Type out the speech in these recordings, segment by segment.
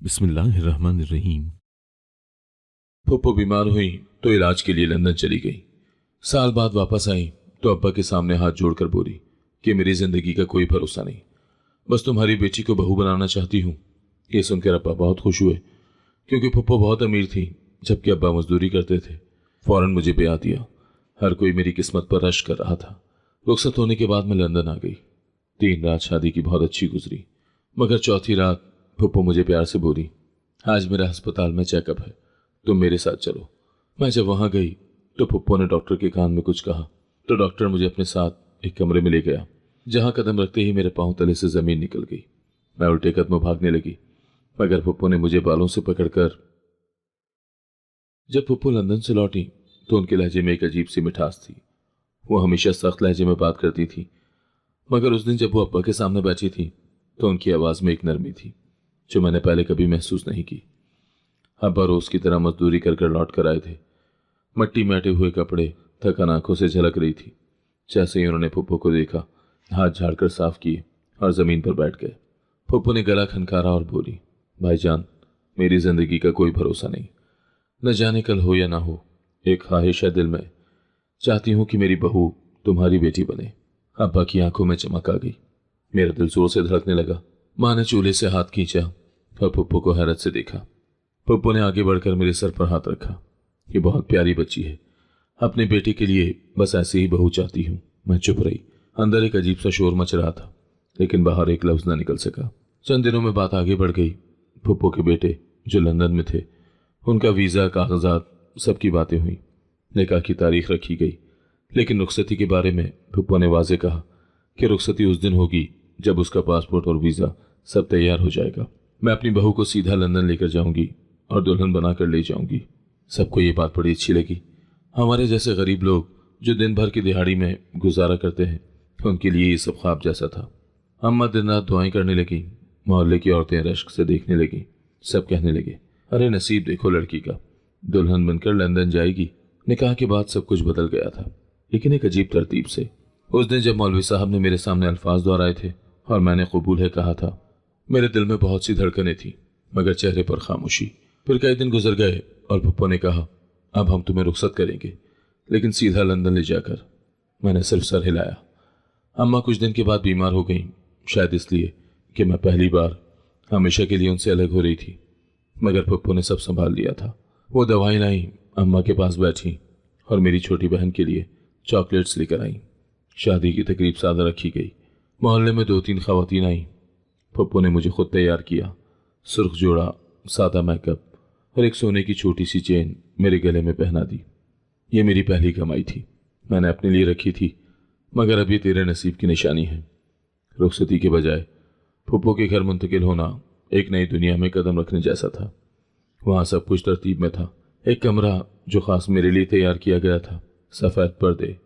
बिस्मिल्लाहिर्रहमानिर्रहीम। फुप्पो बीमार हुई तो इलाज के लिए लंदन चली गई। साल बाद वापस आई तो अब्बा के सामने हाथ जोड़कर बोली कि मेरी जिंदगी का कोई भरोसा नहीं, बस तुम्हारी बेटी को बहू बनाना चाहती हूँ। ये सुनकर अब्बा बहुत खुश हुए क्योंकि फुप्पो बहुत अमीर थी जबकि अब्बा मजदूरी करते थे। फौरन मुझे ब्याह दिया। हर कोई मेरी किस्मत पर रश कर रहा था। रुखसत होने के बाद मैं लंदन आ गई। 3 रात शादी की बहुत अच्छी गुजरी, मगर चौथी रात फुप्पो मुझे प्यार से बोली, आज मेरा अस्पताल में चेकअप है, तुम मेरे साथ चलो। मैं जब वहां गई तो फुप्पो ने डॉक्टर के कान में कुछ कहा तो डॉक्टर मुझे अपने साथ एक कमरे में ले गया, जहां कदम रखते ही मेरे पांव तले से जमीन निकल गई। मैं उल्टे कदम भागने लगी, मगर फुप्पो ने मुझे बालों से पकड़कर। जब फुप्पो लंदन से लौटी तो उनके लहजे में एक अजीब सी मिठास थी। वो हमेशा सख्त लहजे में बात करती थी, मगर उस दिन जब वो अब्बा के सामने बैठी थी तो उनकी आवाज में एक नरमी थी जो मैंने पहले कभी महसूस नहीं की। अब्बा रोज की तरह मजदूरी कर लौट कर आए थे। मट्टी में अटे हुए कपड़े, थकन आंखों से झलक रही थी। जैसे ही उन्होंने फुप्पो को देखा, हाथ झाड़कर साफ किए और जमीन पर बैठ गए। फुप्पो ने गला खनकारा और बोली, भाईजान, मेरी जिंदगी का कोई भरोसा नहीं, न जाने कल हो या ना हो। एक ख्वाहिश है दिल में, चाहती हूं कि मेरी बहू तुम्हारी बेटी बने। अब्बा की आंखों में चमक आ गई। मेरा दिल जोर से धड़कने लगा। माँ ने चूल्हे से हाथ खींचा और फुप्पो को हैरत से देखा। फुप्पो ने आगे बढ़कर मेरे सर पर हाथ रखा। ये बहुत प्यारी बच्ची है, अपने बेटे के लिए बस ऐसे ही बहू चाहती हूँ। मैं चुप रही। अंदर एक अजीब सा शोर मच रहा था, लेकिन बाहर एक लफ्ज न निकल सका। चंद दिनों में बात आगे बढ़ गई। फुप्पो के बेटे जो लंदन में थे, उनका वीज़ा, कागजात, सबकी बातें हुई। निकाह की तारीख रखी गई, लेकिन रुखसती के बारे में फुप्पो ने वाजे कहा कि रुखसती उस दिन होगी जब उसका पासपोर्ट और वीज़ा सब तैयार हो जाएगा। मैं अपनी बहू को सीधा लंदन लेकर जाऊंगी और दुल्हन बनाकर ले जाऊंगी। सबको ये बात बड़ी अच्छी लगी। हमारे जैसे गरीब लोग जो दिन भर की दिहाड़ी में गुजारा करते हैं, उनके लिए ये सब ख्वाब जैसा था। अम्मा दिन रात दुआएं करने लगी। मोहल्ले की औरतें रश्क से देखने लगी। सब कहने लगे, अरे नसीब देखो लड़की का, दुल्हन बनकर लंदन जाएगी। निकाह के बाद सब कुछ बदल गया था, लेकिन एक अजीब तरतीब से। उस दिन जब मौलवी साहब ने मेरे सामने अल्फाज दोहराए थे और मैंने कबूल है कहा था, मेरे दिल में बहुत सी धड़कनें थी, मगर चेहरे पर खामोशी। फिर कई दिन गुजर गए और फुप्पो ने कहा, अब हम तुम्हें रुखसत करेंगे, लेकिन सीधा लंदन ले जाकर। मैंने सिर्फ सर हिलाया। अम्मा कुछ दिन के बाद बीमार हो गई, शायद इसलिए कि मैं पहली बार हमेशा के लिए उनसे अलग हो रही थी। मगर फुप्पो ने सब संभाल लिया था। वो दवाई लाई, अम्मा के पास बैठी और मेरी छोटी बहन के लिए चॉकलेट्स लेकर आई। शादी की तकरीब सादा रखी गई। मोहल्ले में 2-3 खवातीन आई। फुप्पो ने मुझे खुद तैयार किया। सुर्ख जोड़ा, सादा मेकअप और एक सोने की छोटी सी चेन मेरे गले में पहना दी। ये मेरी पहली कमाई थी, मैंने अपने लिए रखी थी, मगर अब ये तेरे नसीब की निशानी है। रुखसती के बजाय फुप्पो के घर मुंतकिल होना एक नई दुनिया में कदम रखने जैसा था। वहाँ सब कुछ तरतीब में था। एक कमरा जो खास मेरे लिए तैयार किया गया था, सफ़ेद पर्दे,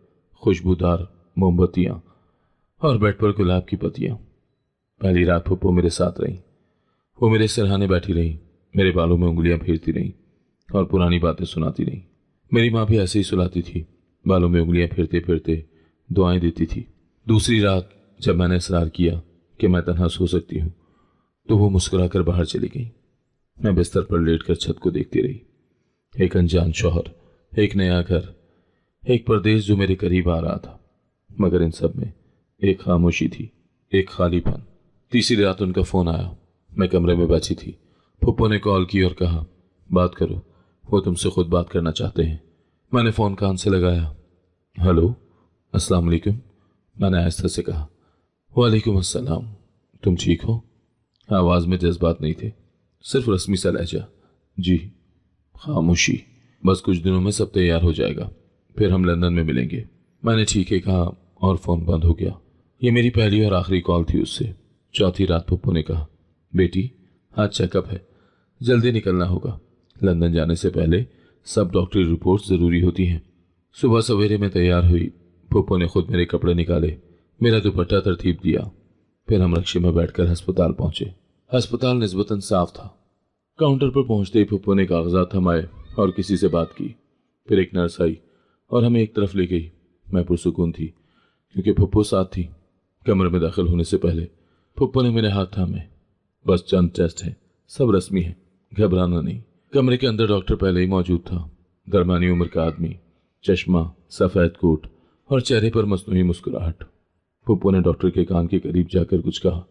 खुशबूदार मोमबत्तियाँ और बेड पर गुलाब की पत्तियाँ। पहली रात फुप्पो मेरे साथ रही। वो मेरे सिरहाने बैठी रही, मेरे बालों में उंगलियां फेरती रहीं और पुरानी बातें सुनाती रहीं। मेरी माँ भी ऐसे ही सुलाती थी, बालों में उंगलियां फेरते फेरते दुआएं देती थी। दूसरी रात जब मैंने इसरार किया कि मैं तन्हा सो सकती हूँ, तो वो मुस्कुराकर बाहर चली गई। मैं बिस्तर पर लेटकर छत को देखती रही। एक अनजान शौहर, एक नया घर, एक परदेश जो मेरे करीब आ रहा था, मगर इन सब में एक खामोशी थी, एक खालीपन। तीसरी रात उनका फोन आया। मैं कमरे में बैठी थी। फुप्पो ने कॉल की और कहा, बात करो, वो तुमसे खुद बात करना चाहते हैं। मैंने फ़ोन कान से लगाया। हेलो, अस्सलाम वालेकुम, मैंने आहिस्ता से कहा। वालेकुम अस्सलाम, तुम ठीक हो? आवाज़ में जज्बात नहीं थे, सिर्फ रस्मी सा लहजा। जी। खामोशी। बस कुछ दिनों में सब तैयार हो जाएगा, फिर हम लंदन में मिलेंगे। मैंने ठीक है कहा और फ़ोन बंद हो गया। ये मेरी पहली और आखिरी कॉल थी उससे। चौथी रात फुप्पो ने कहा, बेटी आज चेकअप है, जल्दी निकलना होगा। लंदन जाने से पहले सब डॉक्टरी रिपोर्ट्स ज़रूरी होती हैं। सुबह सवेरे में तैयार हुई। फुप्पो ने खुद मेरे कपड़े निकाले, मेरा दुपट्टा तरतीब दिया। फिर हम रक्शे में बैठकर अस्पताल पहुंचे। अस्पताल निस्बतन साफ था। काउंटर पर पहुंचते ही फुप्पो ने कागजात थमाए और किसी से बात की। फिर एक नर्स आई और हमें एक तरफ ले गई। मैं पुरसुकून थी क्योंकि फुप्पो साथ थी। कमरे में दाखिल होने से पहले फुप्पो ने मेरे हाथ थामे। बस चंद टेस्ट हैं, सब रस्मी है, घबराना नहीं। कमरे के अंदर डॉक्टर पहले ही मौजूद था। दरमियानी उम्र का आदमी, चश्मा, सफ़ेद कोट और चेहरे पर मसनूई मुस्कुराहट। पप्पू ने डॉक्टर के कान के करीब जाकर कुछ कहा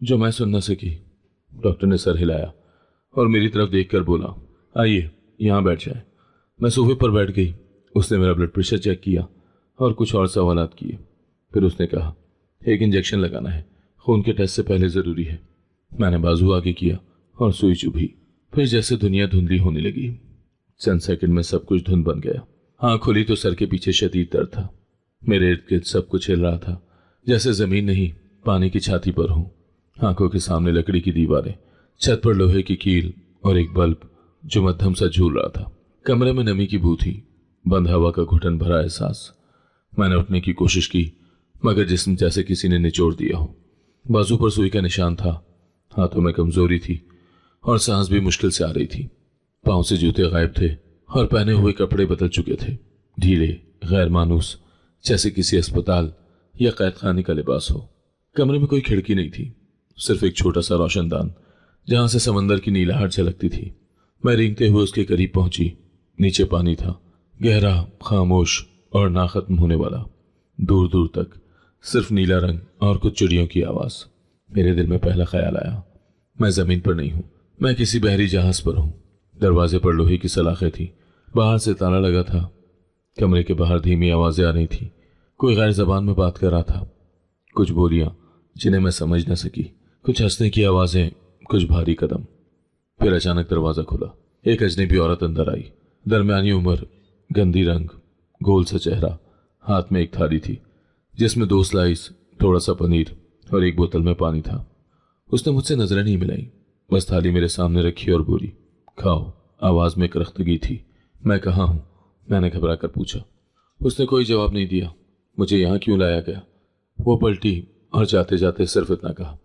जो मैं सुन न सकी। डॉक्टर ने सर हिलाया और मेरी तरफ देखकर बोला, आइए यहाँ बैठ जाए। मैं सोफे पर बैठ गई। उसने मेरा ब्लड प्रेशर चेक किया और कुछ और सवालात किए। फिर उसने कहा, एक इंजेक्शन लगाना है, खून के टेस्ट से पहले ज़रूरी है। मैंने बाजू आगे किया और सुई चुभी। फिर जैसे दुनिया धुंधली होने लगी। चंद सेकंड में सब कुछ धुंध बन गया। आँख खुली तो सर के पीछे शदीद दर्द था। मेरे इर्द गिर्द सब कुछ हिल रहा था, जैसे ज़मीन नहीं पानी की छाती पर हूँ। आंखों के सामने लकड़ी की दीवारें, छत पर लोहे की कील और एक बल्ब जो मध्यम सा झूल रहा था। कमरे में नमी की बू थी, बंद हवा का घुटन भरा एहसास। मैंने उठने की कोशिश की मगर जिस्म जैसे किसी ने निचोड़ दिया हो। बाजू पर सुई का निशान था, हाथों में कमजोरी थी और सांस भी मुश्किल से आ रही थी। पांव से जूते गायब थे और पहने हुए कपड़े बदल चुके थे, ढीले, गैर मानूस, जैसे किसी अस्पताल या कैद खाने का लिबास हो। कमरे में कोई खिड़की नहीं थी, सिर्फ एक छोटा सा रोशनदान जहां से समंदर की नीलाहट झलकती थी। मैं रेंगते हुए उसके करीब पहुंची। नीचे पानी था, गहरा, खामोश और ना खत्म होने वाला। दूर दूर तक सिर्फ नीला रंग और कुछ चिड़ियों की आवाज। मेरे दिल में पहला ख्याल आया, मैं जमीन पर नहीं हूं, मैं किसी बहरी जहाज पर हूं। दरवाजे पर लोहे की सलाखें थी, बाहर से ताला लगा था। कमरे के बाहर धीमी आवाजें आ रही थी, कोई गैर जबान में बात कर रहा था। कुछ बोलियां जिन्हें मैं समझ न सकी, कुछ हंसने की आवाजें, कुछ भारी कदम। फिर अचानक दरवाजा खुला। एक अजनबी औरत अंदर आई, दरमियानी उम्र, गंदी रंग, गोल सा चेहरा। हाथ में एक थाली थी जिसमें 2 स्लाइस, थोड़ा सा पनीर और एक बोतल में पानी था। उसने मुझसे नजरें नहीं मिलाई, बस थाली मेरे सामने रखी और बोली, खाओ। आवाज में करख्तगी थी। मैं कहाँ हूँ? मैंने घबरा कर पूछा। उसने कोई जवाब नहीं दिया। मुझे यहाँ क्यों लाया गया? वो पलटी और जाते जाते सिर्फ इतना कहा,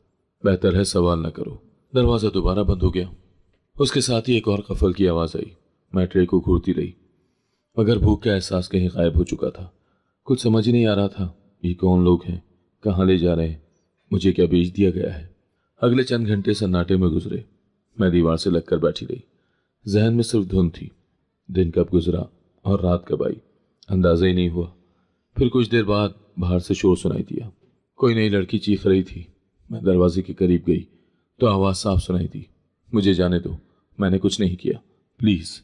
बेहतर है सवाल न करो। दरवाजा दोबारा बंद हो गया। उसके साथ ही एक और कफल की आवाज आई। मैं ट्रे को घूरती रही मगर भूख का एहसास कहीं गायब हो चुका था। कुछ समझ ही नहीं आ रहा था, ये कौन लोग हैं, कहाँ ले जा रहे हैं, मुझे क्या बेच दिया गया है। अगले चंद घंटे सन्नाटे में गुजरे। मैं दीवार से लगकर बैठी रही। जहन में सिर्फ धुन थी। दिन कब गुजरा और रात कब आई, अंदाजा ही नहीं हुआ। फिर कुछ देर बाद बाहर से शोर सुनाई दिया। कोई नई लड़की चीख रही थी। मैं दरवाजे के करीब गई तो आवाज़ साफ सुनाई दी, मुझे जाने दो, मैंने कुछ नहीं किया, प्लीज़।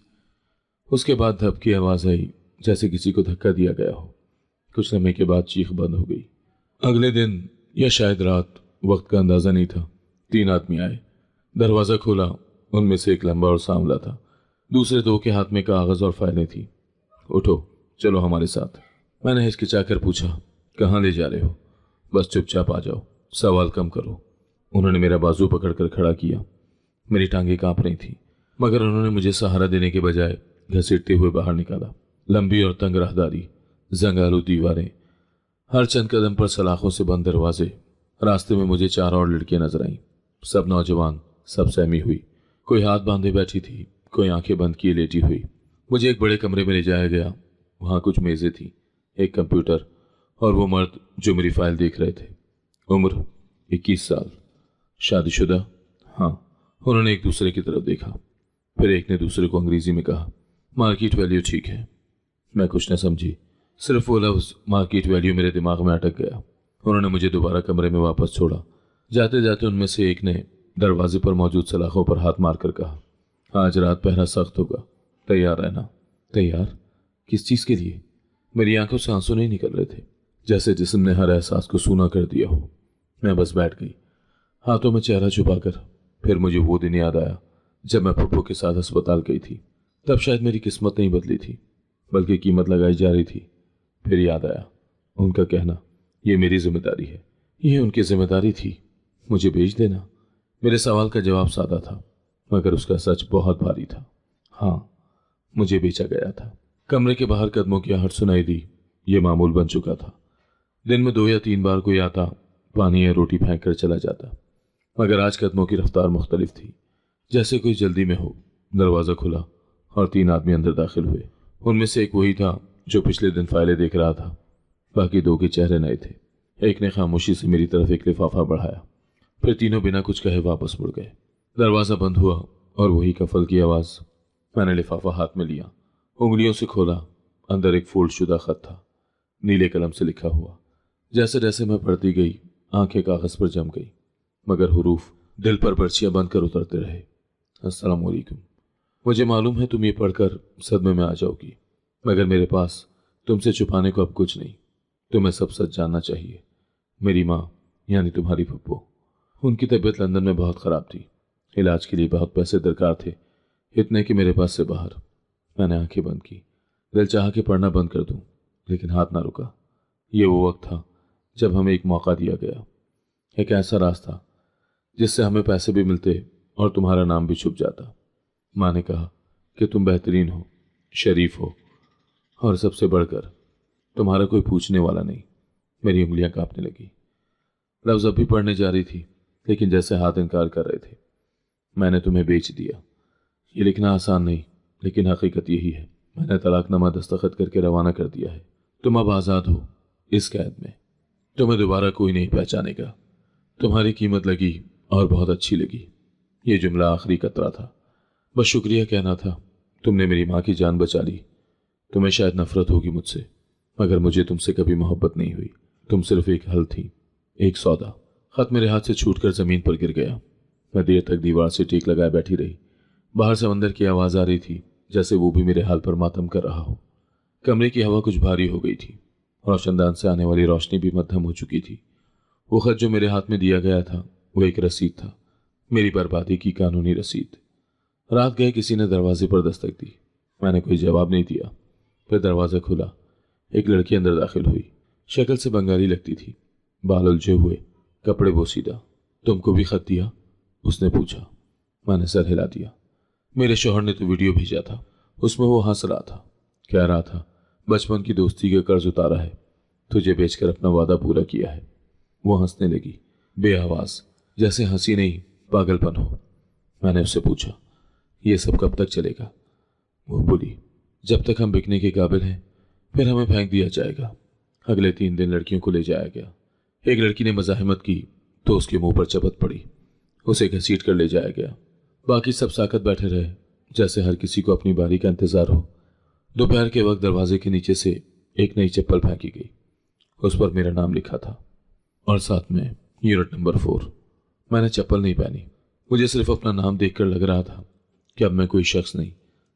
उसके बाद धप की आवाज़ आई, जैसे किसी को धक्का दिया गया हो। कुछ समय के बाद चीख बंद हो गई। अगले दिन या शायद रात, वक्त का अंदाज़ा नहीं था, 3 आदमी आए। दरवाज़ा खोला। उनमें से एक लंबा और सांवला था, दूसरे 2 के हाथ में कागज़ और फाइलें थी। उठो, चलो हमारे साथ। मैंने हिचकिचाकर पूछा, कहाँ ले जा रहे हो? बस चुपचाप आ जाओ, सवाल कम करो। उन्होंने मेरा बाजू पकड़कर खड़ा किया। मेरी टांगें कांप रही थी मगर उन्होंने मुझे सहारा देने के बजाय घसीटते हुए बाहर निकाला। लंबी और तंग राहदारी, जंगालू दीवारें, हर चंद कदम पर सलाखों से बंद दरवाजे। रास्ते में मुझे 4 और लड़कियां नजर आईं, सब नौजवान, सब सहमी हुई। कोई हाथ बांधे बैठी थी, कोई आंखें बंद किए लेटी हुई। मुझे एक बड़े कमरे में ले जाया गया। वहाँ कुछ मेज़ें थी, एक कंप्यूटर और वो मर्द जो मेरी फाइल देख रहे थे। उम्र 21 साल, शादीशुदा? हाँ। उन्होंने एक दूसरे की तरफ देखा। फिर एक ने दूसरे को अंग्रेजी में कहा, मार्केट वैल्यू ठीक है। मैं कुछ न समझी, सिर्फ वो लफ्ज़ मार्केट वैल्यू मेरे दिमाग में अटक गया। उन्होंने मुझे दोबारा कमरे में वापस छोड़ा। जाते जाते उनमें से एक ने दरवाजे पर मौजूद सलाखों पर हाथ मारकर कहा, आज रात पहरा सख्त होगा, तैयार रहना। तैयार? किस चीज़ के लिए? मेरी आंखों से आंसू नहीं निकल रहे थे, जैसे जिस्म ने हर एहसास को सूना कर दिया हो। मैं बस बैठ गई, हाथों में चेहरा छुपाकर। फिर मुझे वो दिन याद आया जब मैं पप्पू के साथ अस्पताल गई थी। तब शायद मेरी किस्मत नहीं बदली थी, बल्कि कीमत लगाई जा रही थी। फिर याद आया उनका कहना, ये मेरी जिम्मेदारी है। ये उनकी जिम्मेदारी थी, मुझे भेज देना। मेरे सवाल का जवाब सादा था मगर उसका सच बहुत भारी था। हाँ, मुझे बेचा गया था। कमरे के बाहर कदमों की आहट सुनाई दी। ये मामूल बन चुका था। दिन में 2 या 3 बार कोई आता, पानी या रोटी फेंक कर चला जाता। मगर आज कदमों की रफ्तार मुख्तलिफ थी, जैसे कोई जल्दी में हो। दरवाज़ा खुला और 3 आदमी अंदर दाखिल हुए। उनमें से एक वही था जो पिछले दिन फाइलें देख रहा था। बाकी 2 के चेहरे नए थे। एक ने खामोशी से मेरी तरफ एक लिफाफा बढ़ाया, फिर तीनों बिना कुछ कहे वापस मुड़ गए। दरवाज़ा बंद हुआ और वही कफल की आवाज़। मैंने लिफाफा हाथ में लिया, उंगलियों से खोला। अंदर एक फोल्ड शुदा खत था, नीले कलम से लिखा हुआ। जैसे जैसे मैं पढ़ती गई आंखें कागज़ पर जम गई, मगर हुरूफ दिल पर पर्चियां बंद कर उतरते रहे। अस्सलाम वालेकुम। मुझे मालूम है तुम ये पढ़कर सदमे में आ जाओगी, मगर मेरे पास तुमसे छुपाने को अब कुछ नहीं। तुम्हें सब सच जानना चाहिए। मेरी माँ यानी तुम्हारी पप्पो, उनकी तबीयत लंदन में बहुत ख़राब थी। इलाज के लिए बहुत पैसे दरकार थे, इतने कि मेरे पास से बाहर। मैंने आंखें बंद की, दिल चाहा कि पढ़ना बंद कर दूं, लेकिन हाथ ना रुका। ये वो वक्त था जब हमें एक मौका दिया गया, एक ऐसा रास्ता जिससे हमें पैसे भी मिलते और तुम्हारा नाम भी छुप जाता। माँ ने कहा कि तुम बेहतरीन हो, शरीफ हो, और सबसे बढ़कर तुम्हारा कोई पूछने वाला नहीं। मेरी उंगलियां कांपने लगी। लफ्ज़ अब भी पढ़ने जा रही थी, लेकिन जैसे हाथ इनकार कर रहे थे। मैंने तुम्हें बेच दिया। ये लिखना आसान नहीं, लेकिन हकीकत यही है। मैंने तलाकनामा दस्तखत करके रवाना कर दिया है। तुम अब आज़ाद हो इस कैद में। तुम्हें दोबारा कोई नहीं पहचानेगा। तुम्हारी कीमत लगी और बहुत अच्छी लगी। ये जुमला आखिरी कतरा था। बस शुक्रिया कहना था। तुमने मेरी माँ की जान बचा ली। तुम्हें शायद नफरत होगी मुझसे, मगर मुझे तुमसे कभी मोहब्बत नहीं हुई। तुम सिर्फ एक हल थी, एक सौदा। खत मेरे हाथ से छूटकर जमीन पर गिर गया। मैं देर तक दीवार से टेक लगाए बैठी रही। बाहर समंदर की आवाज़ आ रही थी, जैसे वो भी मेरे हाल पर मातम कर रहा हो। कमरे की हवा कुछ भारी हो गई थी। रोशनदान से आने वाली रोशनी भी मध्यम हो चुकी थी। वो खत जो मेरे हाथ में दिया गया था वो एक रसीद था, मेरी बर्बादी की कानूनी रसीद। रात गए किसी ने दरवाजे पर दस्तक दी। मैंने कोई जवाब नहीं दिया। फिर दरवाज़ा खुला। एक लड़की अंदर दाखिल हुई। शक्ल से बंगाली लगती थी, बाल उलझे हुए, कपड़े बोसीदा। तुमको भी खत दिया? उसने पूछा। मैंने सर हिला दिया। मेरे शौहर ने तो वीडियो भेजा था, उसमें वो हंस रहा था, कह रहा था बचपन की दोस्ती का कर्ज उतारा है, तुझे बेचकर अपना वादा पूरा किया है। वो हंसने लगी, बेआवाज, जैसे हंसी नहीं पागलपन हो। मैंने उससे पूछा, ये सब कब तक चलेगा? वो बोली, जब तक हम बिकने के काबिल हैं, फिर हमें फेंक दिया जाएगा। अगले 3 दिन लड़कियों को ले जाया गया। एक लड़की ने मज़ाहिमत की तो उसके मुंह पर चपत पड़ी, उसे घसीट कर ले जाया गया। बाकी सब साकत बैठे रहे, जैसे हर किसी को अपनी बारी का इंतजार हो। दोपहर के वक्त दरवाजे के नीचे से एक नई चप्पल फेंकी गई। उस पर मेरा नाम लिखा था और साथ में यूनिट नंबर 4। मैंने चप्पल नहीं पहनी। मुझे सिर्फ अपना नाम देखकर लग रहा था कि अब मैं कोई शख्स नहीं,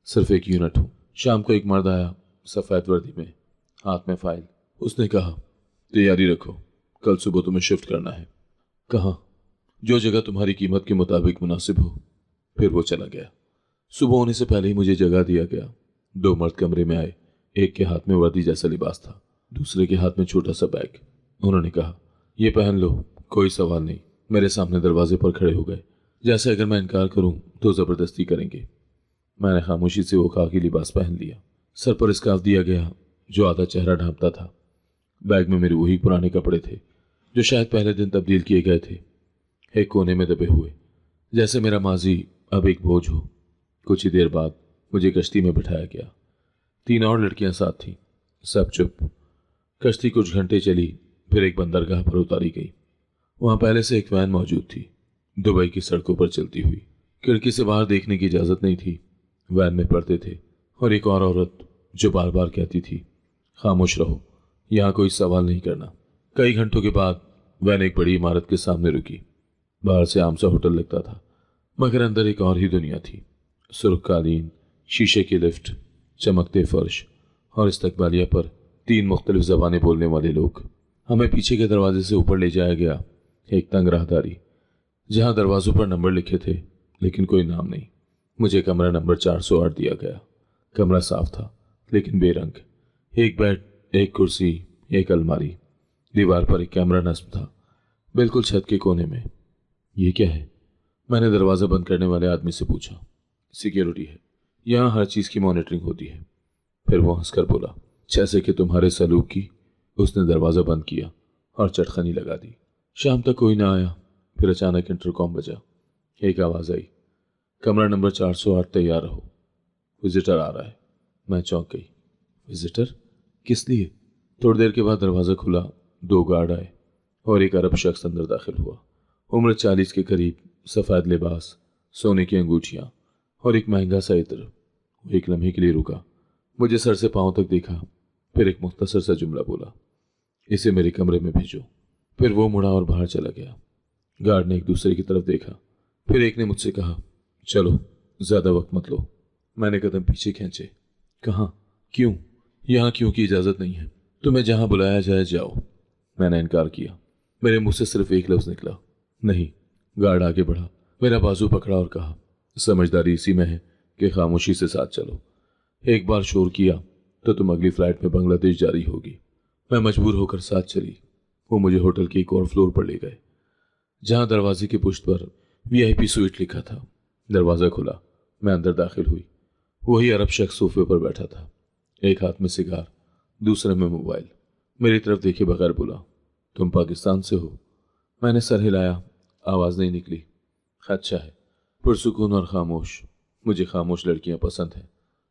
सिर्फ एक यूनिट हूँ। शाम को एक मर्द आया, सफ़ेद वर्दी में, हाथ में फाइल। उसने कहा, तैयारी रखो, कल सुबह तुम्हें शिफ्ट करना है। कहाँ? जो जगह तुम्हारी कीमत के मुताबिक मुनासिब हो। फिर वो चला गया। सुबह होने से पहले ही मुझे जगा दिया गया। 2 मर्द कमरे में आए। एक के हाथ में वर्दी जैसा लिबास था, दूसरे के हाथ में छोटा सा बैग। उन्होंने कहा, ये पहन लो, कोई सवाल नहीं। मेरे सामने दरवाजे पर खड़े हो गए, जैसे अगर मैं इनकार करूं तो ज़बरदस्ती करेंगे। मैंने खामोशी से वो खाकी लिबास पहन लिया। सर पर स्कार्फ दिया गया जो आधा चेहरा ढांपता था। बैग में मेरे वही पुराने कपड़े थे जो शायद पहले दिन तब्दील किए गए थे, एक कोने में दबे हुए, जैसे मेरा माजी अब एक बोझ हो। कुछ ही देर बाद मुझे कश्ती में बिठाया गया। 3 और लड़कियां साथ थीं। सब चुप। कश्ती कुछ घंटे चली, फिर एक बंदरगाह पर उतारी गई। वहां पहले से एक वैन मौजूद थी, दुबई की सड़कों पर चलती हुई। खिड़की से बाहर देखने की इजाज़त नहीं थी। वैन में पर्दे थे और एक और औरत जो बार बार कहती थी, खामोश रहो, यहाँ कोई सवाल नहीं करना। कई घंटों के बाद वैन एक बड़ी इमारत के सामने रुकी। बाहर से आम सा होटल लगता था, मगर अंदर एक और ही दुनिया थी। सुर्ख कालीन, शीशे की लिफ्ट, चमकते फर्श और इस्तकबालिया पर 3 मुख्तलिफ ज़बानें बोलने वाले लोग। हमें पीछे के दरवाजे से ऊपर ले जाया गया। एक तंग राहदारी जहाँ दरवाज़ों पर नंबर लिखे थे लेकिन कोई नाम नहीं। मुझे कमरा नंबर 408 दिया गया। कमरा साफ था लेकिन बेरंग। एक बेड, एक कुर्सी, एक अलमारी। दीवार पर एक कैमरा नस्ब था, बिल्कुल छत के कोने में। ये क्या है? मैंने दरवाज़ा बंद करने वाले आदमी से पूछा। सिक्योरिटी है, यहाँ हर चीज़ की मॉनिटरिंग होती है। फिर वो हंसकर बोला, जैसे कि तुम्हारे सलूक की। उसने दरवाज़ा बंद किया और चटखनी लगा दी। शाम तक कोई ना आया। फिर अचानक इंटरकॉम बजा। एक आवाज़ आई, कमरा नंबर 408 तैयार रहो, विजिटर आ रहा है। मैं चौंक गई। विजिटर? किस लिए? थोड़ी देर के बाद दरवाज़ा खुला। 2 गार्ड आए और एक अरब शख्स अंदर दाखिल हुआ। उम्र 40 के करीब, सफ़ेद लिबास, सोने की अंगूठियां और एक महंगा सा इत्र। वो एक लम्हे के लिए रुका, मुझे सर से पांव तक देखा, फिर एक मुख्तसर सा जुमला बोला, इसे मेरे कमरे में भेजो। फिर वो मुड़ा और बाहर चला गया। गार्ड ने एक दूसरे की तरफ देखा, फिर एक ने मुझसे कहा, चलो ज्यादा वक्त मत लो। मैंने कदम पीछे खींचे। कहाँ? क्यों? यहाँ क्यों की इजाजत नहीं है, तुम्हें जहां बुलाया जाए जाओ। मैंने इनकार किया। मेरे मुंह से सिर्फ एक लफ्ज निकला, नहीं। गार्ड आगे बढ़ा, मेरा बाजू पकड़ा और कहा, समझदारी इसी में है कि खामोशी से साथ चलो। एक बार शोर किया तो तुम अगली फ्लाइट में बांग्लादेश जारी होगी। मैं मजबूर होकर साथ चली। वो मुझे होटल के एक और फ्लोर पर ले गए, जहां दरवाजे की पुष्ट पर VIP स्वीट लिखा था। दरवाजा खुला, मैं अंदर दाखिल हुई। वही अरब शख्स सोफे पर बैठा था, एक हाथ में सिगार, दूसरे में मोबाइल। मेरी तरफ देखे बगैर बोला, तुम पाकिस्तान से हो? मैंने सर हिलाया, आवाज नहीं निकली। अच्छा है, पुरसुकून और खामोश। मुझे खामोश लड़कियां पसंद हैं।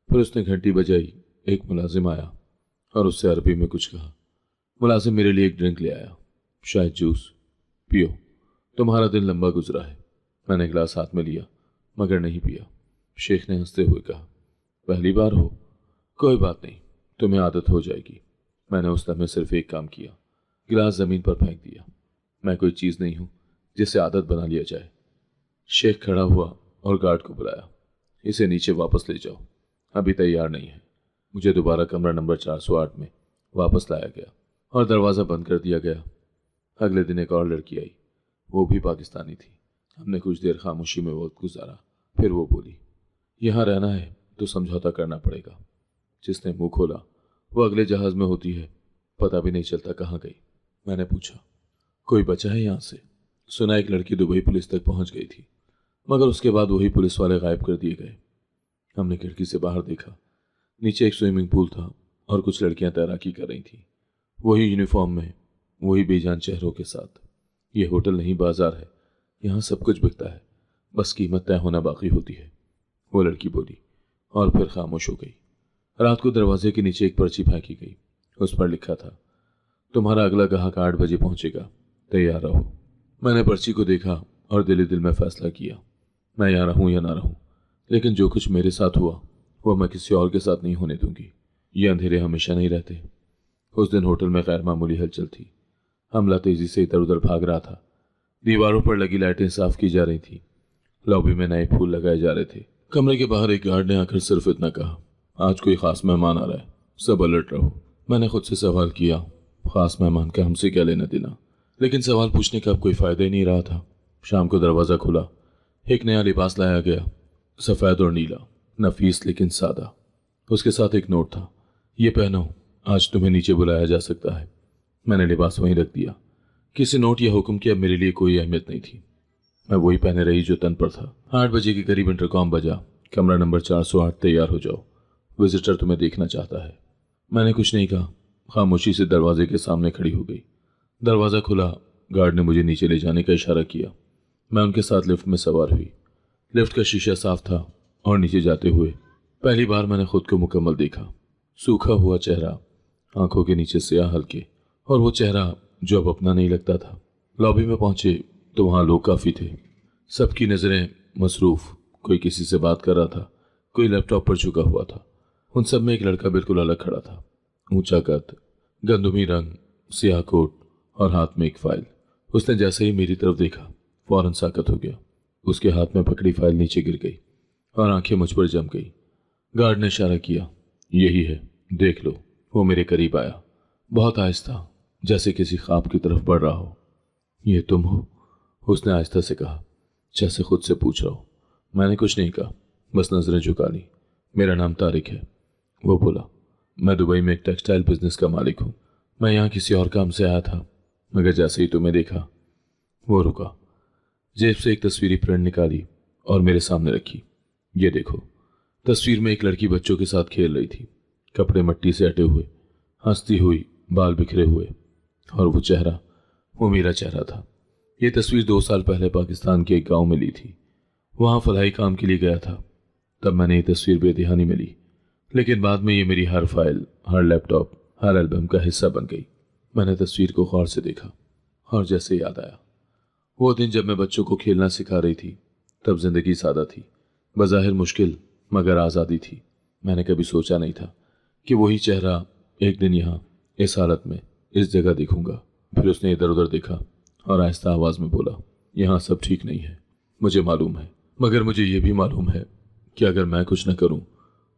फिर उसने घंटी बजाई। एक मुलाजिम आया और उससे अरबी में कुछ कहा। मुलाजिम मेरे लिए एक ड्रिंक ले आया, शायद जूस। पियो, तुम्हारा दिन लंबा गुजरा है। मैंने गिलास हाथ में लिया मगर नहीं पिया। शेख ने हंसते हुए कहा, पहली बार हो? कोई बात नहीं, तुम्हें आदत हो जाएगी। मैंने उस लम्हे सिर्फ एक काम किया, गिलास जमीन पर फेंक दिया। मैं कोई चीज नहीं हूं जिसे आदत बना लिया जाए। शेख खड़ा हुआ और गार्ड को बुलाया, इसे नीचे वापस ले जाओ, अभी तैयार नहीं है। मुझे दोबारा कमरा नंबर 408 में वापस लाया गया और दरवाज़ा बंद कर दिया गया। अगले दिन एक और लड़की आई, वो भी पाकिस्तानी थी। हमने कुछ देर खामोशी में वक्त गुजारा। फिर वो बोली, यहाँ रहना है तो समझौता करना पड़ेगा। जिसने मुंह खोला वो अगले जहाज में होती है, पता भी नहीं चलता कहाँ गई। मैंने पूछा, कोई बचा है यहाँ से? सुना एक लड़की दुबई पुलिस तक पहुंच गई थी, मगर उसके बाद वही पुलिस वाले गायब कर दिए गए। हमने खिड़की से बाहर देखा, नीचे एक स्विमिंग पूल था और कुछ लड़कियां तैराकी कर रही थी, वही यूनिफॉर्म में, वही बेजान चेहरों के साथ। ये होटल नहीं बाजार है, यहाँ सब कुछ बिकता है, बस कीमत तय होना बाकी होती है। वो लड़की बोली और फिर खामोश हो गई। रात को दरवाजे के नीचे एक पर्ची फेंकी गई, उस पर लिखा था, तुम्हारा अगला ग्राहक 8 बजे पहुंचेगा, तैयार रहो। मैंने पर्ची को देखा और दिल ही दिल में फैसला किया, मैं यहाँ रहूं या ना रहूं, लेकिन जो कुछ मेरे साथ हुआ वो मैं किसी और के साथ नहीं होने दूंगी। ये अंधेरे हमेशा नहीं रहते। उस दिन होटल में गैर मामूली हलचल थी। हमला तेजी से इधर उधर भाग रहा था। दीवारों पर लगी लाइटें साफ की जा रही थी, लॉबी में नए फूल लगाए जा रहे थे। कमरे के बाहर एक गार्ड ने आकर सिर्फ इतना कहा, आज कोई खास मेहमान आ रहा है, सब अलर्ट रहो। मैंने खुद से सवाल किया, खास मेहमान का हमसे क्या लेना देना, लेकिन सवाल पूछने का अब कोई फायदा ही नहीं रहा था। शाम को दरवाज़ा खुला, एक नया लिबास लाया गया, सफ़ेद और नीला, नफीस लेकिन सादा। उसके साथ एक नोट था, ये पहनो, आज तुम्हें नीचे बुलाया जा सकता है। मैंने लिबास वहीं रख दिया। किसी नोट या हुक्म की अब मेरे लिए कोई अहमियत नहीं थी। मैं वही पहने रही जो तन पर था। 8 बजे के करीब इंटरकॉम बजा, कमरा नंबर 408, तैयार हो जाओ, विजिटर तुम्हें देखना चाहता है। मैंने कुछ नहीं कहा, खामोशी से दरवाजे के सामने खड़ी हो गई। दरवाज़ा खुला, गार्ड ने मुझे नीचे ले जाने का इशारा किया। मैं उनके साथ लिफ्ट में सवार हुई। लिफ्ट का शीशा साफ था और नीचे जाते हुए पहली बार मैंने खुद को मुकम्मल देखा। सूखा हुआ चेहरा, आंखों के नीचे स्याह हल्के, और वो चेहरा जो अब अपना नहीं लगता था। लॉबी में पहुंचे तो वहाँ लोग काफ़ी थे, सबकी नज़रें मसरूफ़। कोई किसी से बात कर रहा था, कोई लैपटॉप पर झुका हुआ था। उन सब में एक लड़का बिल्कुल अलग खड़ा था, ऊंचा कद, गंदुमी रंग, स्याह कोट और हाथ में एक फाइल। उसने जैसे ही मेरी तरफ देखा फौरन साकत हो गया। उसके हाथ में पकड़ी फाइल नीचे गिर गई और आंखें मुझ पर जम गई। गार्ड ने इशारा किया, यही है, देख लो। वो मेरे करीब आया, बहुत आहिस्ता, जैसे किसी ख्वाब की तरफ बढ़ रहा हो। ये तुम हो? उसने आहिस्ता से कहा, जैसे खुद से पूछ रहा हो। मैंने कुछ नहीं कहा, बस नजरें झुका ली। मेरा नाम तारिक है। वो बोला, मैं दुबई में एक टेक्सटाइल बिजनेस का मालिक हूँ। मैं यहाँ किसी और काम से आया था, मगर जैसे ही तुम्हें देखा। वो रुका, जेब से एक तस्वीरी प्रिंट निकाली और मेरे सामने रखी। ये देखो। तस्वीर में एक लड़की बच्चों के साथ खेल रही थी, कपड़े मिट्टी से हटे हुए, हंसती हुई, बाल बिखरे हुए, और वो चेहरा, वो मेरा चेहरा था। ये तस्वीर 2 साल पहले पाकिस्तान के एक गांव में ली थी। वहाँ फलाही काम के लिए गया था, तब मैंने ये तस्वीर बेध्यानी में ली, लेकिन बाद में ये मेरी हर फाइल, हर लैपटॉप, हर एल्बम का हिस्सा बन गई। मैंने तस्वीर को गौर से देखा और जैसे याद आया वो दिन जब मैं बच्चों को खेलना सिखा रही थी, तब जिंदगी सादा थी, बज़ाहिर मुश्किल मगर आज़ादी थी। मैंने कभी सोचा नहीं था कि वही चेहरा एक दिन यहाँ इस हालत में इस जगह देखूंगा। फिर उसने इधर उधर देखा और आहिस्ता आवाज में बोला, यहाँ सब ठीक नहीं है, मुझे मालूम है, मगर मुझे ये भी मालूम है कि अगर मैं कुछ न करूं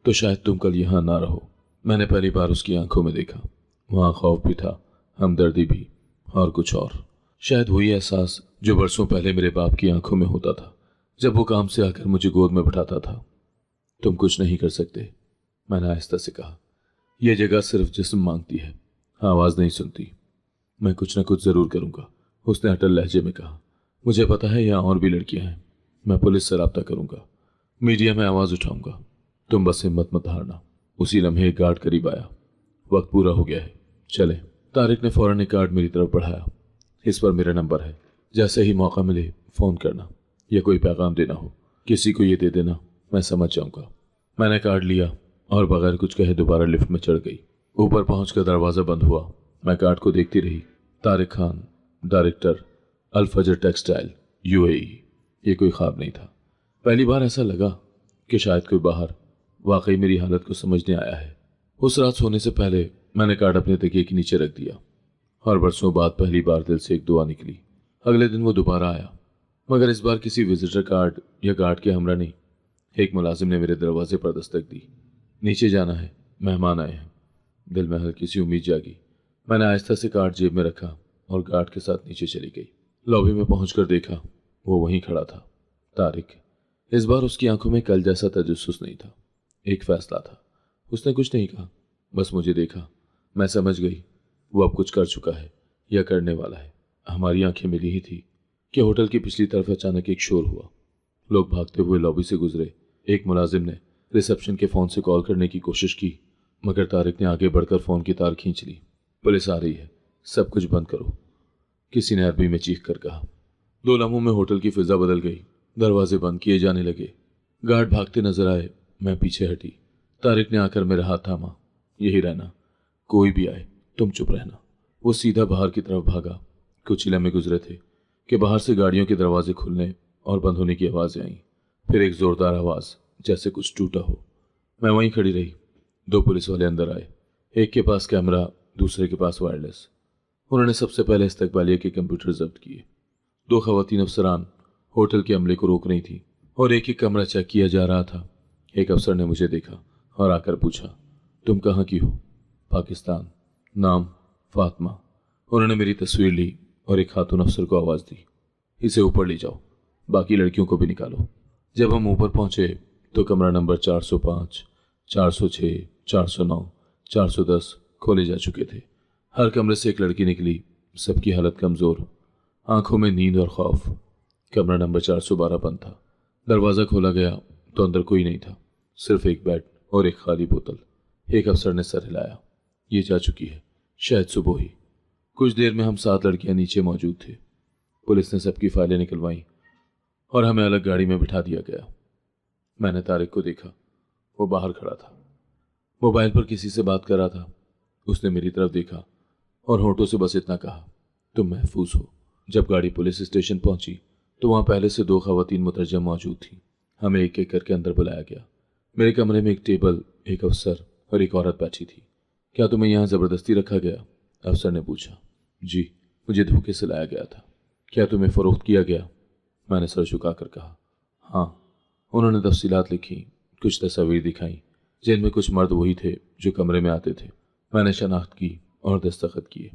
तो शायद तुम कल यहाँ ना रहो। मैंने पहली बार उसकी आंखों में देखा, वहाँ खौफ भी था, हमदर्दी भी, और कुछ और। शायद वही एहसास जो बरसों पहले मेरे बाप की आंखों में होता था जब वो काम से आकर मुझे गोद में बिठाता था। तुम कुछ नहीं कर सकते, मैंने आहिस्ता से कहा। यह जगह सिर्फ जिस्म मांगती है, आवाज नहीं सुनती। मैं कुछ न कुछ जरूर करूंगा, उसने अटल लहजे में कहा। मुझे पता है यहाँ और भी लड़कियां हैं, मैं पुलिस से राब्ता करूंगा, मीडिया में आवाज उठाऊंगा, तुम बस हिम्मत मत हारना। उसी लम्हे एक गार्ड करीब आया। वक्त पूरा हो गया है, चले। तारिक ने फौरन एक कार्ड मेरी तरफ बढ़ाया। इस पर मेरा नंबर है, जैसे ही मौका मिले फोन करना या कोई पैगाम देना हो किसी को ये दे देना, मैं समझ जाऊंगा। मैंने कार्ड लिया और बगैर कुछ कहे दोबारा लिफ्ट में चढ़ गई। ऊपर पहुंचकर दरवाज़ा बंद हुआ। मैं कार्ड को देखती रही। तारिक खान, डायरेक्टर, अल फजर टेक्सटाइल, यूएई। ये कोई ख्वाब नहीं था। पहली बार ऐसा लगा कि शायद कोई बाहर वाकई मेरी हालत को समझने आया है। उस रात सोने से पहले मैंने कार्ड अपने तकिए के नीचे रख दिया और बरसों बाद पहली बार दिल से एक दुआ निकली। अगले दिन वो दोबारा आया, मगर इस बार किसी विजिटर कार्ड या गार्ड के हमरा नहीं। एक मुलाजिम ने मेरे दरवाजे पर दस्तक दी। नीचे जाना है, मेहमान आए हैं। दिल में हल्की सी उम्मीद जागी। मैंने आहिस्ता से कार्ड जेब में रखा और गार्ड के साथ नीचे चली गई। लॉबी में पहुंचकर देखा वो वहीं खड़ा था, तारिक। इस बार उसकी आंखों में कल जैसा तजस्सुस नहीं था, एक फैसला था। उसने कुछ नहीं कहा, बस मुझे देखा। मैं समझ गई वो अब कुछ कर चुका है या करने वाला है। हमारी आंखें मिली ही थी कि होटल की पिछली तरफ अचानक एक शोर हुआ। लोग भागते हुए लॉबी से गुजरे। एक मुलाजिम ने रिसेप्शन के फ़ोन से कॉल करने की कोशिश की, मगर तारिक ने आगे बढ़कर फ़ोन की तार खींच ली। पुलिस आ रही है, सब कुछ बंद करो, किसी ने अरबी में चीख कर कहा। 2 लम्हों में होटल की फिजा बदल गई। दरवाजे बंद किए जाने लगे। गार्ड भागते नजर आए। मैं पीछे हटी। तारिक ने आकर मेरा हाथ थामा। यही रहना, कोई भी आए तुम चुप रहना। वो सीधा बाहर की तरफ भागा। कुछ ही लम्हे गुजरे थे कि बाहर से गाड़ियों के दरवाजे खुलने और बंद होने की आवाज़ें आईं। फिर एक जोरदार आवाज़, जैसे कुछ टूटा हो। मैं वहीं खड़ी रही। 2 पुलिस वाले अंदर आए, एक के पास कैमरा, दूसरे के पास वायरलेस। उन्होंने सबसे पहले इस्तकबालिया के कंप्यूटर जब्त किए। 2 खवातीन अफसरान होटल के अमले को रोक रही थी और एक एक कमरा चेक किया जा रहा था। एक अफसर ने मुझे देखा और आकर पूछा, तुम कहाँ की हो? पाकिस्तान। नाम फातिमा। उन्होंने मेरी तस्वीर ली और एक खातून अफसर को आवाज़ दी, इसे ऊपर ले जाओ, बाकी लड़कियों को भी निकालो। जब हम ऊपर पहुंचे तो कमरा नंबर 405, 406, 409, 410 खोले जा चुके थे। हर कमरे से एक लड़की निकली, सबकी हालत कमज़ोर, आंखों में नींद और खौफ। कमरा नंबर 412 बंद था। दरवाज़ा खोला गया तो अंदर कोई नहीं था, सिर्फ एक बेड और एक खाली बोतल। एक अफसर ने सर हिलाया, ये जा चुकी है, शायद सुबह ही। कुछ देर में हम 7 लड़कियां नीचे मौजूद थे। पुलिस ने सबकी फाइलें निकलवाई और हमें अलग गाड़ी में बिठा दिया गया। मैंने तारिक को देखा, वो बाहर खड़ा था, मोबाइल पर किसी से बात कर रहा था। उसने मेरी तरफ देखा और होंठों से बस इतना कहा, तुम महफूज हो। जब गाड़ी पुलिस स्टेशन पहुंची तो वहां पहले से 2 खवातीन मुतरजम मौजूद थी। हमें एक एक करके अंदर बुलाया गया। मेरे कमरे में एक टेबल, एक अफसर और एक औरत बैठी थी। क्या तुम्हें यहाँ ज़बरदस्ती रखा गया? अफसर ने पूछा। जी, मुझे धोखे से लाया गया था। क्या तुम्हें फ़रोख्त किया गया? मैंने सर झुकाकर कहा, हाँ। उन्होंने तफसीलात लिखी, कुछ तस्वीर दिखाई, जिनमें कुछ मर्द वही थे जो कमरे में आते थे। मैंने शनाख्त की और दस्तखत किए।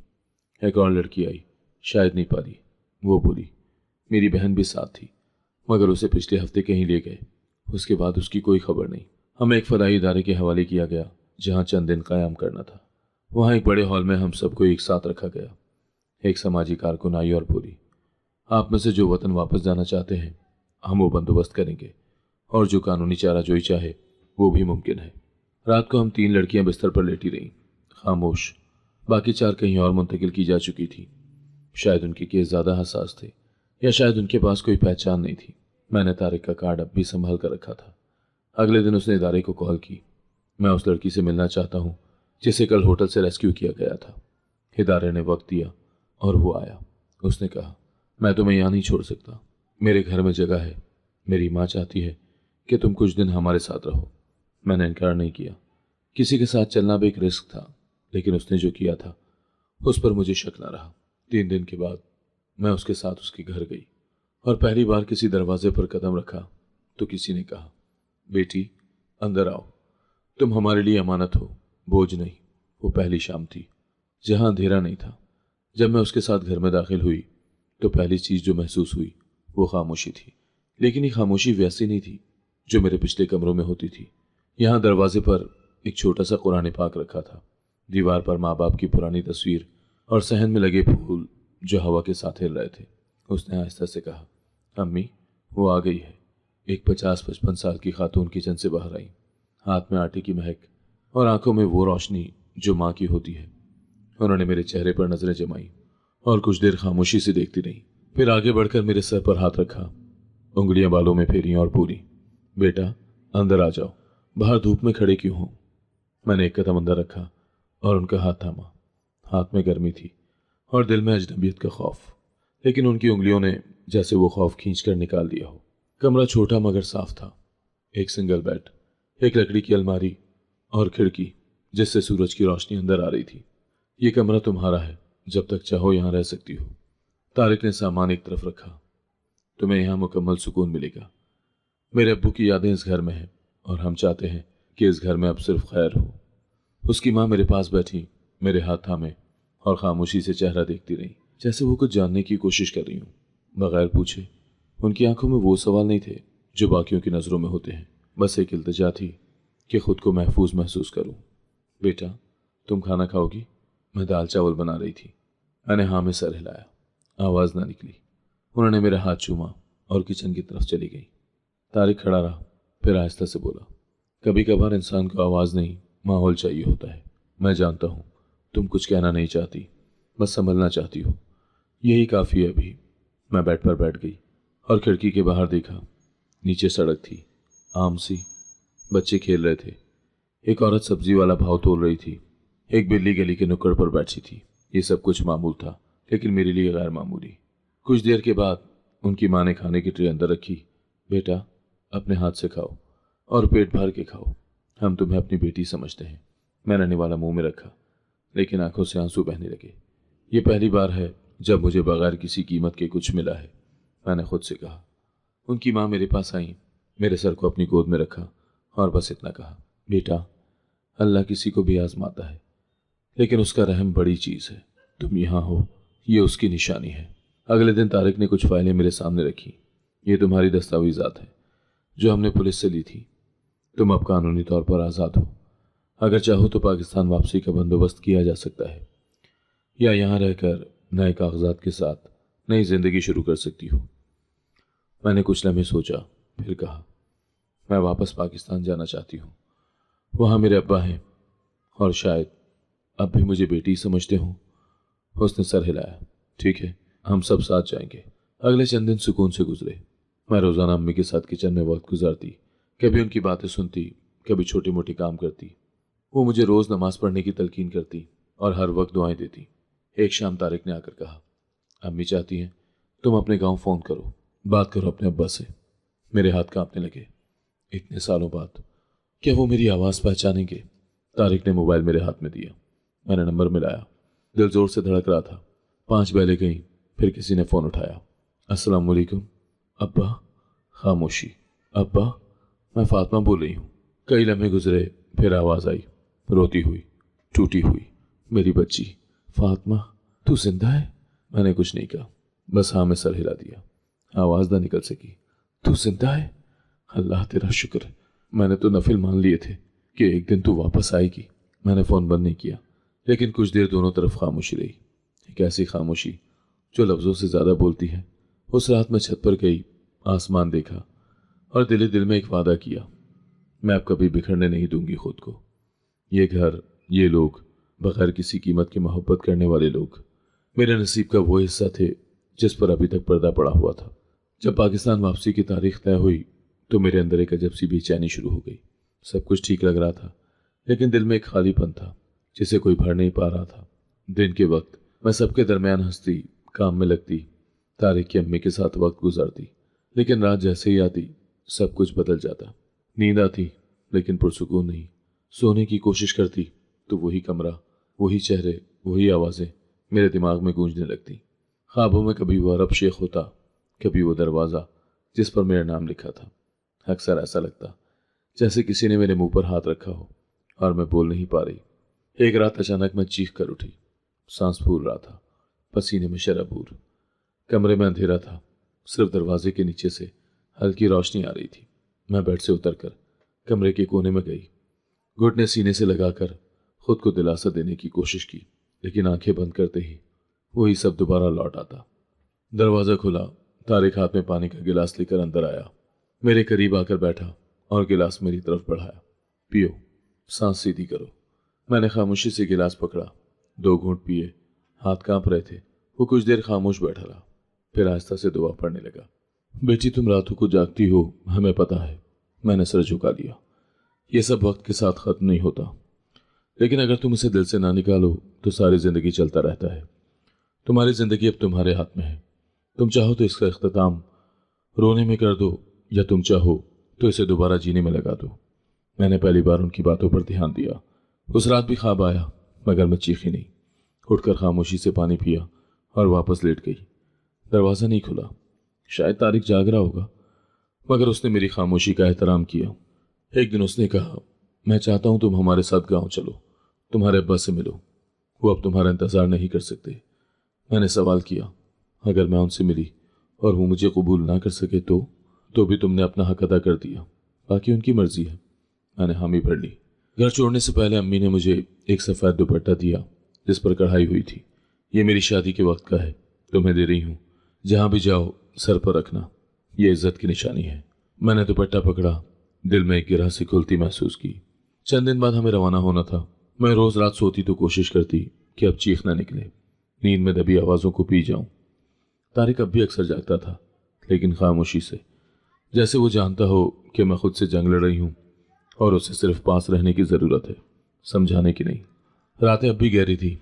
एक और लड़की आई, शायद नहीं पाली। वो बोली, मेरी बहन भी साथ थी, मगर उसे पिछले हफ्ते कहीं ले गए। उसके बाद उसकी कोई खबर नहीं। हमें एक फदाई इदारे के हवाले किया गया जहाँ चंद दिन क़याम करना था। वहाँ एक बड़े हॉल में हम सबको एक साथ रखा गया। एक समाजी कारकुन आई और बोली, आप में से जो वतन वापस जाना चाहते हैं हम वो बंदोबस्त करेंगे, और जो कानूनी चाराजोई चाहे वो भी मुमकिन है। रात को हम 3 लड़कियां बिस्तर पर लेटी रहीं, खामोश। बाकी 4 कहीं और मुंतकिल की जा चुकी थी। शायद उनके केस ज़्यादा हसास थे या शायद उनके पास कोई पहचान नहीं थी। मैंने तारिक का कार्ड अब भी संभाल कर रखा था। अगले दिन उसने इदारे को कॉल की, मैं उस लड़की से मिलना चाहता हूँ जिसे कल होटल से रेस्क्यू किया गया था। इदारे ने वक्त दिया और वो आया। उसने कहा, मैं तुम्हें यहाँ नहीं छोड़ सकता, मेरे घर में जगह है, میری ماں چاہتی ہے کہ تم کچھ دن ہمارے ساتھ رہو۔ میں نے انکار نہیں کیا۔ کسی کے ساتھ چلنا بھی ایک رسک تھا، لیکن اس نے جو کیا تھا اس پر مجھے شک نہ رہا۔ 3 دن کے بعد میں اس کے ساتھ اس کے گھر گئی اور پہلی بار کسی دروازے پر قدم رکھا تو کسی نے کہا، بیٹی اندر آؤ، تم ہمارے لیے امانت ہو، بوجھ نہیں۔ وہ پہلی شام تھی جہاں اندھیرا نہیں تھا۔ جب میں اس کے ساتھ گھر میں داخل ہوئی تو پہلی چیز جو محسوس ہوئی وہ خاموشی تھی، لیکن یہ خاموشی ویسی نہیں تھی جو میرے پچھلے کمروں میں ہوتی تھی۔ یہاں دروازے پر ایک چھوٹا سا قرآن پاک رکھا تھا، دیوار پر ماں باپ کی پرانی تصویر اور صحن میں لگے پھول جو ہوا کے ساتھ ہل رہے تھے۔ اس نے آہستہ سے کہا، امی وہ آ گئی ہے۔ ایک 50-55 سال کی خاتون کچن سے باہر آئی، ہاتھ میں آٹے کی مہک اور آنکھوں میں وہ روشنی جو ماں کی ہوتی ہے۔ انہوں نے میرے چہرے پر نظریں جمائی اور کچھ دیر خاموشی سے دیکھتی رہی، پھر آگے بڑھ کر میرے سر پر ہاتھ رکھا، انگلیاں بالوں میں پھیریں اور پوری، بیٹا اندر آ جاؤ، باہر دھوپ میں کھڑے کیوں ہو؟ میں نے ایک قدم اندر رکھا اور ان کا ہاتھ تھاما۔ ہاتھ میں گرمی تھی اور دل میں اجنبیت کا خوف، لیکن ان کی انگلیوں نے جیسے وہ خوف کھینچ کر نکال دیا ہو۔ کمرہ چھوٹا مگر صاف تھا، ایک سنگل بیڈ، ایک لکڑی کی الماری اور کھڑکی جس سے سورج کی روشنی اندر آ رہی تھی۔ یہ کمرہ تمہارا ہے، جب تک چاہو یہاں رہ سکتی ہو۔ طارق نے سامان ایک طرف رکھا، تمہیں یہاں مکمل سکون ملے گا۔ میرے ابو کی یادیں اس گھر میں ہیں اور ہم چاہتے ہیں کہ اس گھر میں اب صرف خیر ہو۔ اس کی ماں میرے پاس بیٹھی، میرے ہاتھ تھامے اور خاموشی سے چہرہ دیکھتی رہی، جیسے وہ کچھ جاننے کی کوشش کر رہی ہوں۔ بغیر پوچھے ان کی آنکھوں میں وہ سوال نہیں تھے جو باقیوں کی نظروں میں ہوتے ہیں، بس ایک التجا تھی کہ خود کو محفوظ محسوس کروں۔ بیٹا تم کھانا کھاؤ گی؟ میں دال چاول بنا رہی تھی۔ میں نے ہاں میں سر ہلایا، آواز نہ نکلی۔ انہوں نے میرا ہاتھ چوما اور کچن کی طرف چلی گئی۔ طارق کھڑا رہا، پھر آہستہ سے بولا، کبھی کبھار انسان کو آواز نہیں ماحول چاہیے ہوتا ہے۔ میں جانتا ہوں تم کچھ کہنا نہیں چاہتی، بس سنبھلنا چاہتی ہو، یہی کافی ہے ابھی۔ میں بیڈ پر بیٹھ گئی اور کھڑکی کے باہر دیکھا۔ نیچے سڑک تھی، عام سی، بچے کھیل رہے تھے، ایک عورت سبزی والا بھاؤ تول رہی تھی، ایک بلی گلی کے نکڑ پر بیٹھی تھی۔ یہ سب کچھ معمول تھا، لیکن میرے لیے غیر معمولی۔ کچھ دیر کے بعد ان کی ماں نے کھانے کی ٹرے اندر رکھی، بیٹا اپنے ہاتھ سے کھاؤ اور پیٹ بھر کے کھاؤ، ہم تمہیں اپنی بیٹی سمجھتے ہیں۔ میں نے نوالا منہ میں رکھا، لیکن آنکھوں سے آنسو بہنے لگے۔ یہ پہلی بار ہے جب مجھے بغیر کسی قیمت کے کچھ ملا ہے، میں نے خود سے کہا۔ ان کی ماں میرے پاس آئیں، میرے سر کو اپنی گود میں رکھا اور بس اتنا کہا، بیٹا اللہ کسی کو بھی آزماتا ہے، لیکن اس کا رحم بڑی چیز ہے، تم یہاں ہو یہ اس کی نشانی ہے۔ اگلے دن طارق نے کچھ فائلیں میرے سامنے رکھی، یہ تمہاری دستاویزات ہیں جو ہم نے پولیس سے لی تھی، تم اب قانونی طور پر آزاد ہو۔ اگر چاہو تو پاکستان واپسی کا بندوبست کیا جا سکتا ہے، یا یہاں رہ کر نئے کاغذات کے ساتھ نئی زندگی شروع کر سکتی ہو۔ میں نے کچھ لمحے سوچا، پھر کہا، میں واپس پاکستان جانا چاہتی ہوں، وہاں میرے ابا ہیں اور شاید اب بھی مجھے بیٹی سمجھتے ہوں۔ اس نے سر ہلایا، ٹھیک ہے ہم سب ساتھ جائیں گے۔ اگلے چند دن سکون سے گزرے۔ میں روزانہ امی کے ساتھ کچن میں وقت گزارتی، کبھی ان کی باتیں سنتی، کبھی چھوٹی موٹی کام کرتی۔ وہ مجھے روز نماز پڑھنے کی تلقین کرتی اور ہر وقت دعائیں دیتی۔ ایک شام طارق نے آ کر کہا، امی چاہتی ہیں تم اپنے گاؤں فون کرو، بات کرو اپنے ابا سے۔ میرے ہاتھ کانپنے لگے، اتنے سالوں بعد کیا وہ میری آواز پہچانیں گے؟ طارق نے موبائل میرے ہاتھ میں دیا، میں نے نمبر ملایا، دل زور سے دھڑک رہا تھا۔ 5 بیلیں گئیں، پھر کسی نے فون اٹھایا، السلام علیکم ابا۔ خاموشی، ابا میں فاطمہ بول رہی ہوں۔ کئی لمحے گزرے، پھر آواز آئی، روتی ہوئی، ٹوٹی ہوئی، میری بچی فاطمہ تو زندہ ہے؟ میں نے کچھ نہیں کہا، بس ہاں میں سر ہلا دیا۔ آواز نہ نکل سکی، تو زندہ ہے؟ اللہ تیرا شکر ہے، میں نے تو نفل مان لیے تھے کہ ایک دن تو واپس آئے گی۔ میں نے فون بند نہیں کیا، لیکن کچھ دیر دونوں طرف خاموشی رہی، ایک ایسی خاموشی جو لفظوں سے زیادہ بولتی ہے۔ اس رات میں چھت پر گئی، آسمان دیکھا اور دل میں ایک وعدہ کیا، میں اب کبھی بکھرنے نہیں دوں گی خود کو۔ یہ گھر، یہ لوگ، بغیر کسی قیمت کے محبت کرنے والے لوگ میرے نصیب کا وہ حصہ تھے جس پر ابھی تک پردہ پڑا ہوا تھا۔ جب پاکستان واپسی کی تاریخ طے ہوئی تو میرے اندر ایک عجب سی بے چینی شروع ہو گئی۔ سب کچھ ٹھیک لگ رہا تھا، لیکن دل میں ایک خالی پن تھا جسے کوئی بھر نہیں پا رہا تھا۔ دن کے وقت میں سب کے درمیان ہنستی، کام میں لگتی، طارق کی امی کے ساتھ وقت گزارتی، लेकिन रात जैसे ही आती सब कुछ बदल जाता। नींद आती लेकिन पुरसुकून नहीं। सोने की कोशिश करती तो वही कमरा, वही चेहरे, वही आवाज़ें मेरे दिमाग में गूंजने लगती। ख्वाबों में कभी वो अरब शेख होता, कभी वो दरवाज़ा जिस पर मेरा नाम लिखा था। अक्सर ऐसा लगता जैसे किसी ने मेरे मुंह पर हाथ रखा हो और मैं बोल नहीं पा रही। एक रात अचानक मैं चीख कर उठी। सांस फूल रहा था, पसीने में शराबूर। कमरे में अंधेरा था, सिर्फ दरवाजे के नीचे से हल्की रोशनी आ रही थी। मैं बेड से उतरकर कमरे के कोने में गई। घुटने सीने से लगाकर खुद को दिलासा देने की कोशिश की, लेकिन आंखें बंद करते ही वही सब दोबारा लौट आता। दरवाज़ा खुला। तारिक हाथ में पानी का गिलास लेकर अंदर आया, मेरे करीब आकर बैठा और गिलास मेरी तरफ बढ़ाया। पियो, सांस सीधी करो। मैंने खामोशी से गिलास पकड़ा, 2 घूंट पिए। हाथ कांप रहे थे। वो कुछ देर खामोश बैठा रहा, फिर आहिस्ता से दुआ पढ़ने लगा। बेटी, तुम रातों को जागती हो, हमें पता है। मैंने सर झुका लिया। ये सब वक्त के साथ खत्म नहीं होता, लेकिन अगर तुम इसे दिल से ना निकालो तो सारी जिंदगी चलता रहता है। तुम्हारी जिंदगी अब तुम्हारे हाथ में है। तुम चाहो तो इसका इख्तिताम रोने में कर दो, या तुम चाहो तो इसे दोबारा जीने में लगा दो। मैंने पहली बार उनकी बातों पर ध्यान दिया। उस रात भी ख्वाब आया, मगर मैं चीखी नहीं। उठकर खामोशी से पानी पिया और वापस लेट गई। दरवाज़ा नहीं खुला। शायद तारिक जाग रहा होगा, मगर उसने मेरी खामोशी का एहतराम किया। एक दिन उसने कहा, मैं चाहता हूं तुम हमारे साथ गांव चलो, तुम्हारे अब्बा से मिलो, वो अब तुम्हारा इंतज़ार नहीं कर सकते। मैंने सवाल किया, अगर मैं उनसे मिली और वो मुझे कबूल ना कर सके तो भी तुमने अपना हक अदा कर दिया, बाकी उनकी मर्जी है। मैंने हामी भर ली। घर छोड़ने से पहले अम्मी ने मुझे एक सफ़ेद दुपट्टा दिया जिस पर कढ़ाई हुई थी। ये मेरी शादी के वक्त का है, तुम्हें दे रही हूँ, जहाँ भी जाओ सर पर रखना, ये इज्जत की निशानी है। मैंने दुपट्टा पकड़ा, दिल में एक गिरह सी खुलती महसूस की। चंद दिन बाद हमें रवाना होना था। मैं रोज़ रात सोती तो कोशिश करती कि अब चीख ना निकले, नींद में दबी आवाज़ों को पी जाऊं। तारिक अब भी अक्सर जागता था, लेकिन खामोशी से, जैसे वो जानता हो कि मैं खुद से जंग लड़ रही हूँ और उसे सिर्फ पास रहने की ज़रूरत है, समझाने की नहीं। रातें अब भी गहरी थी,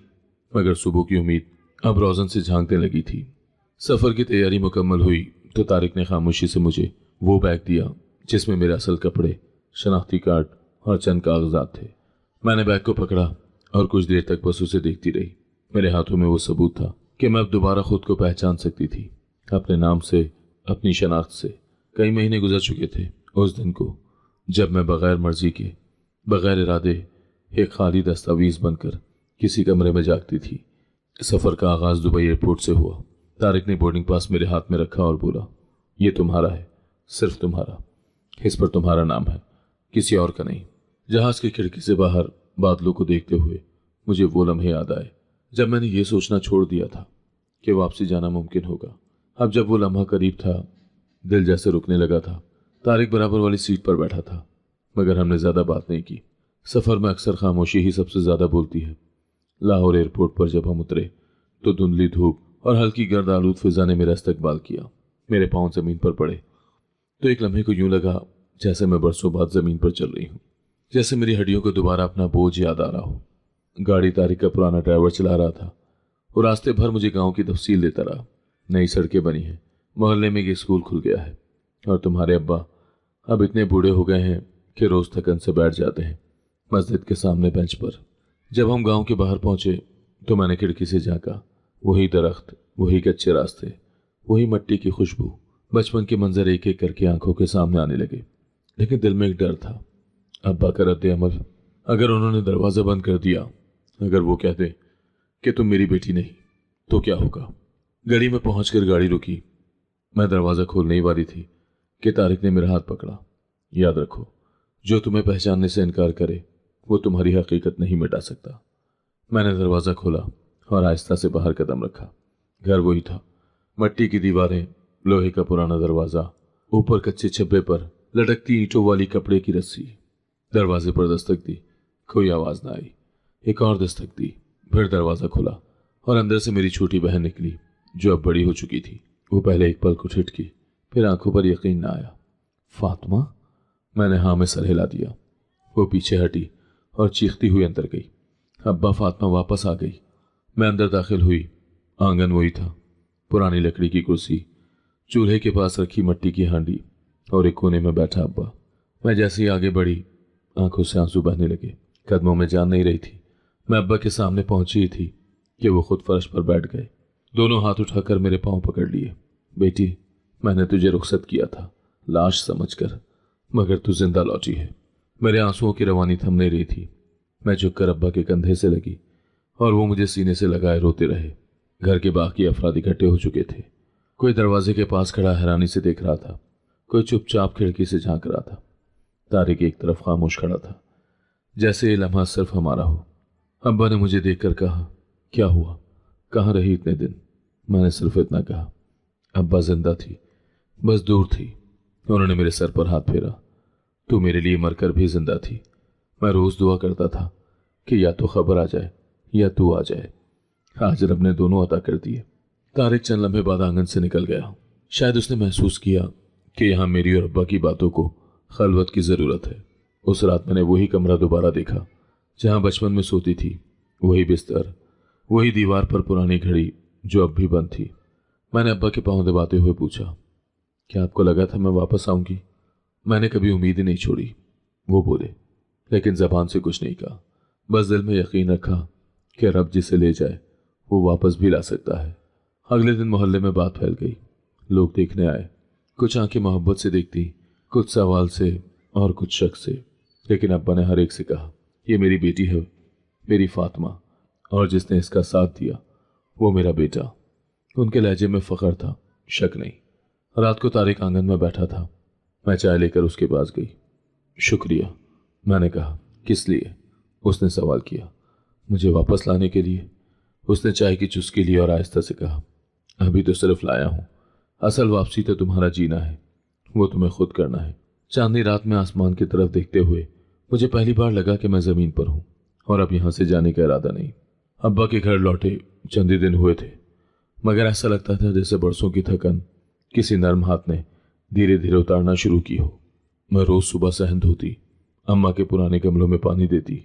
मगर सुबह की उम्मीद अब रोज़न से झांकने लगी थी। सफ़र की तैयारी मुकम्मल हुई तो तारिक ने खामोशी से मुझे वो बैग दिया जिसमें मेरे असल कपड़े, शनाख्ती कार्ड और चंद कागजात थे। मैंने बैग को पकड़ा और कुछ देर तक बस उसे देखती रही। मेरे हाथों में वो सबूत था कि मैं अब दोबारा खुद को पहचान सकती थी, अपने नाम से, अपनी शनाख्त से। कई महीने गुजर चुके थे उस दिन को, जब मैं बगैर मर्जी के, बगैर इरादे एक खाली दस्तावेज बनकर किसी कमरे में जागती थी। सफ़र का आगाज़ दुबई एयरपोर्ट से हुआ। तारिक ने बोर्डिंग पास मेरे हाथ में रखा और बोला, ये तुम्हारा है, सिर्फ तुम्हारा, इस पर तुम्हारा नाम है, किसी और का नहीं। जहाज़ की खिड़की से बाहर बादलों को देखते हुए मुझे वो लम्हे याद आए जब मैंने ये सोचना छोड़ दिया था कि वापसी जाना मुमकिन होगा। अब जब वो लम्हा करीब था, दिल जैसे रुकने लगा था। तारिक बराबर वाली सीट पर बैठा था, मगर हमने ज़्यादा बात नहीं की। सफ़र में अक्सर खामोशी ही सबसे ज़्यादा बोलती है। लाहौर एयरपोर्ट पर जब हम उतरे तो धुंधली धूप और हल्की गर्द आलूद फिजा ने मेरा इस्तकबाल किया। मेरे पाँव ज़मीन पर पड़े तो एक लम्हे को यूं लगा जैसे मैं बरसों बाद ज़मीन पर चल रही हूँ, जैसे मेरी हड्डियों को दोबारा अपना बोझ याद आ रहा हो। गाड़ी तारिक का पुराना ड्राइवर चला रहा था। वो रास्ते भर मुझे गांव की तफसील देता रहा। नई सड़कें बनी हैं, मोहल्ले में एक स्कूल खुल गया है, और तुम्हारे अब्बा अब इतने बूढ़े हो गए हैं कि रोज़ थकन से बैठ जाते हैं मस्जिद के सामने बेंच पर। जब हम गांव के बाहर पहुंचे तो मैंने खिड़की से झांका। वही दरख्त, वही कच्चे रास्ते, वही मिट्टी की खुशबू। बचपन के मंजर एक एक करके आंखों के सामने आने लगे, लेकिन दिल में एक डर था। अब्बा का रद्द अमल, अगर उन्होंने दरवाज़ा बंद कर दिया, अगर वो कहते कि तुम मेरी बेटी नहीं, तो क्या होगा। गली में पहुंचकर गाड़ी रुकी। मैं दरवाज़ा खोलने ही वाली थी कि तारिक ने मेरा हाथ पकड़ा। याद रखो, जो तुम्हें पहचानने से इनकार करे वो तुम्हारी हकीकत नहीं मिटा सकता। मैंने दरवाज़ा खोला और आहिस्ता से बाहर कदम रखा। घर वही था, मिट्टी की दीवारें, लोहे का पुराना दरवाज़ा, ऊपर कच्चे छब्बे पर लटकती ईंटों वाली कपड़े की रस्सी। दरवाजे पर दस्तक दी, कोई आवाज़ ना आई। एक और दस्तक दी, फिर दरवाज़ा खुला और अंदर से मेरी छोटी बहन निकली, जो अब बड़ी हो चुकी थी। वो पहले एक पल को ठिठकी, फिर आंखों पर यकीन ना आया। फातिमा? मैंने हाँ में सर हिला दिया। वो पीछे हटी और चीखती हुई अंदर गई। अब्बा, फातिमा वापस आ गई। मैं अंदर दाखिल हुई। आंगन वही था, पुरानी लकड़ी की कुर्सी, चूल्हे के पास रखी मिट्टी की हांडी और एक कोने में बैठा अब्बा। मैं जैसे ही आगे बढ़ी, आंखों से आंसू बहने लगे। कदमों में जान नहीं रही थी। मैं अब्बा के सामने पहुंची ही थी कि वो खुद फर्श पर बैठ गए। दोनों हाथ उठाकर मेरे पांव पकड़ लिए। बेटी, मैंने तुझे रुखसत किया था लाश समझकर, मगर तू जिंदा लौटी है। मेरे आंसुओं की रवानी थम नहीं रही थी। मैं झुककर अब्बा के कंधे से लगी और वो मुझे सीने से लगाए रोते रहे। घर के बाकी अफराद इकट्ठे हो चुके थे। कोई दरवाजे के पास खड़ा हैरानी से देख रहा था, कोई चुपचाप खिड़की से झांक रहा था। तारिक एक तरफ खामोश खड़ा था, जैसे ये लम्हा सिर्फ हमारा हो। अब्बा ने मुझे देखकर कहा, क्या हुआ, कहाँ रही इतने दिन? मैंने सिर्फ इतना कहा, अब्बा जिंदा थी, बस दूर थी। उन्होंने मेरे सर पर हाथ फेरा। तू मेरे लिए मरकर भी जिंदा थी। मैं रोज दुआ करता था कि या तो खबर आ जाए या तू आ जाए। आज रब ने दोनों अता कर दिए। तारिक चंद लम्हे बाद आंगन से निकल गया। शायद उसने महसूस किया कि यहाँ मेरी और अब्बा की बातों को खलवत की ज़रूरत है। उस रात मैंने वही कमरा दोबारा देखा जहाँ बचपन में सोती थी, वही बिस्तर, वही दीवार पर पुरानी घड़ी जो अब भी बंद थी। मैंने अब्बा के पाँव दबाते हुए पूछा, क्या आपको लगा था मैं वापस आऊंगी? मैंने कभी उम्मीद ही नहीं छोड़ी, वो बोले, लेकिन जबान से कुछ नहीं कहा। बस दिल में यकीन रखा कि रब जिसे ले जाए वो वापस भी ला सकता है। अगले दिन मोहल्ले में बात फैल गई। लोग देखने आए। कुछ आंखें मोहब्बत से देखती, कुछ सवाल से और कुछ शक से। लेकिन अब्बा ने हर एक से कहा, ये मेरी बेटी है, मेरी फातिमा, और जिसने इसका साथ दिया वो मेरा बेटा। उनके लहजे में फख्र था, शक नहीं। रात को तारिक आंगन में बैठा था। मैं चाय लेकर उसके पास गई। शुक्रिया, मैंने कहा। किस लिए? उसने सवाल किया। मुझे वापस लाने के लिए। उसने चाय की चुस्की ली और आहिस्ता से कहा, अभी तो सिर्फ लाया हूं, असल वापसी तो तुम्हारा जीना है, वो तुम्हें खुद करना है। चांदनी रात में आसमान की तरफ देखते हुए मुझे पहली बार लगा कि मैं जमीन पर हूं और अब यहां से जाने का इरादा नहीं। अब्बा के घर लौटे चंद ही दिन हुए थे, मगर ऐसा लगता था जैसे बरसों की थकन किसी नर्म हाथ ने धीरे धीरे उतारना शुरू की हो। मैं रोज सुबह सहन धोती, अम्मा के पुराने गमलों में पानी देती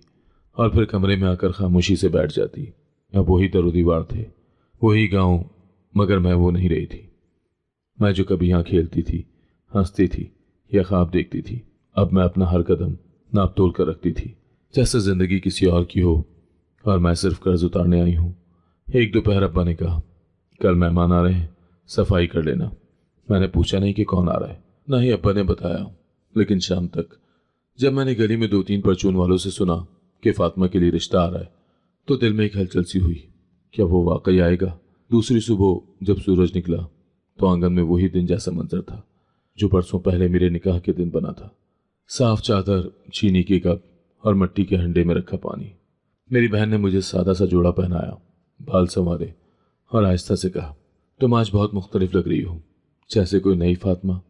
और फिर कमरे में आकर खामोशी से बैठ जाती। अब वही दरो दीवार थे, वही गांव, मगर मैं वो नहीं रही थी। मैं जो कभी यहाँ खेलती थी, हंसती थी या ख्वाब देखती थी, अब मैं अपना हर कदम नाप तोल कर रखती थी, जैसे जिंदगी किसी और की हो और मैं सिर्फ कर्ज उतारने आई हूँ। एक दोपहर अब्बा ने कहा, कल मेहमान आ रहे हैं, सफाई कर लेना। मैंने पूछा नहीं कि कौन आ रहा है, ना ही अब्बा ने बताया। लेकिन शाम तक जब मैंने गली में 2-3 परचून वालों से सुना कि फातिमा के लिए रिश्ता आ रहा है, तो दिल में एक हलचल सी हुई। क्या वो वाकई आएगा? दूसरी सुबह जब सूरज निकला तो आंगन में वही दिन जैसा मंजर था जो परसों पहले मेरे निकाह के दिन बना था। साफ चादर, चीनी के कप और मिट्टी के हंडे में रखा पानी। मेरी बहन ने मुझे सादा सा जोड़ा पहनाया, बाल संवारे और आहिस्ता से कहा, तुम आज बहुत मुख्तलिफ लग रही हो, जैसे कोई नई फातिमा।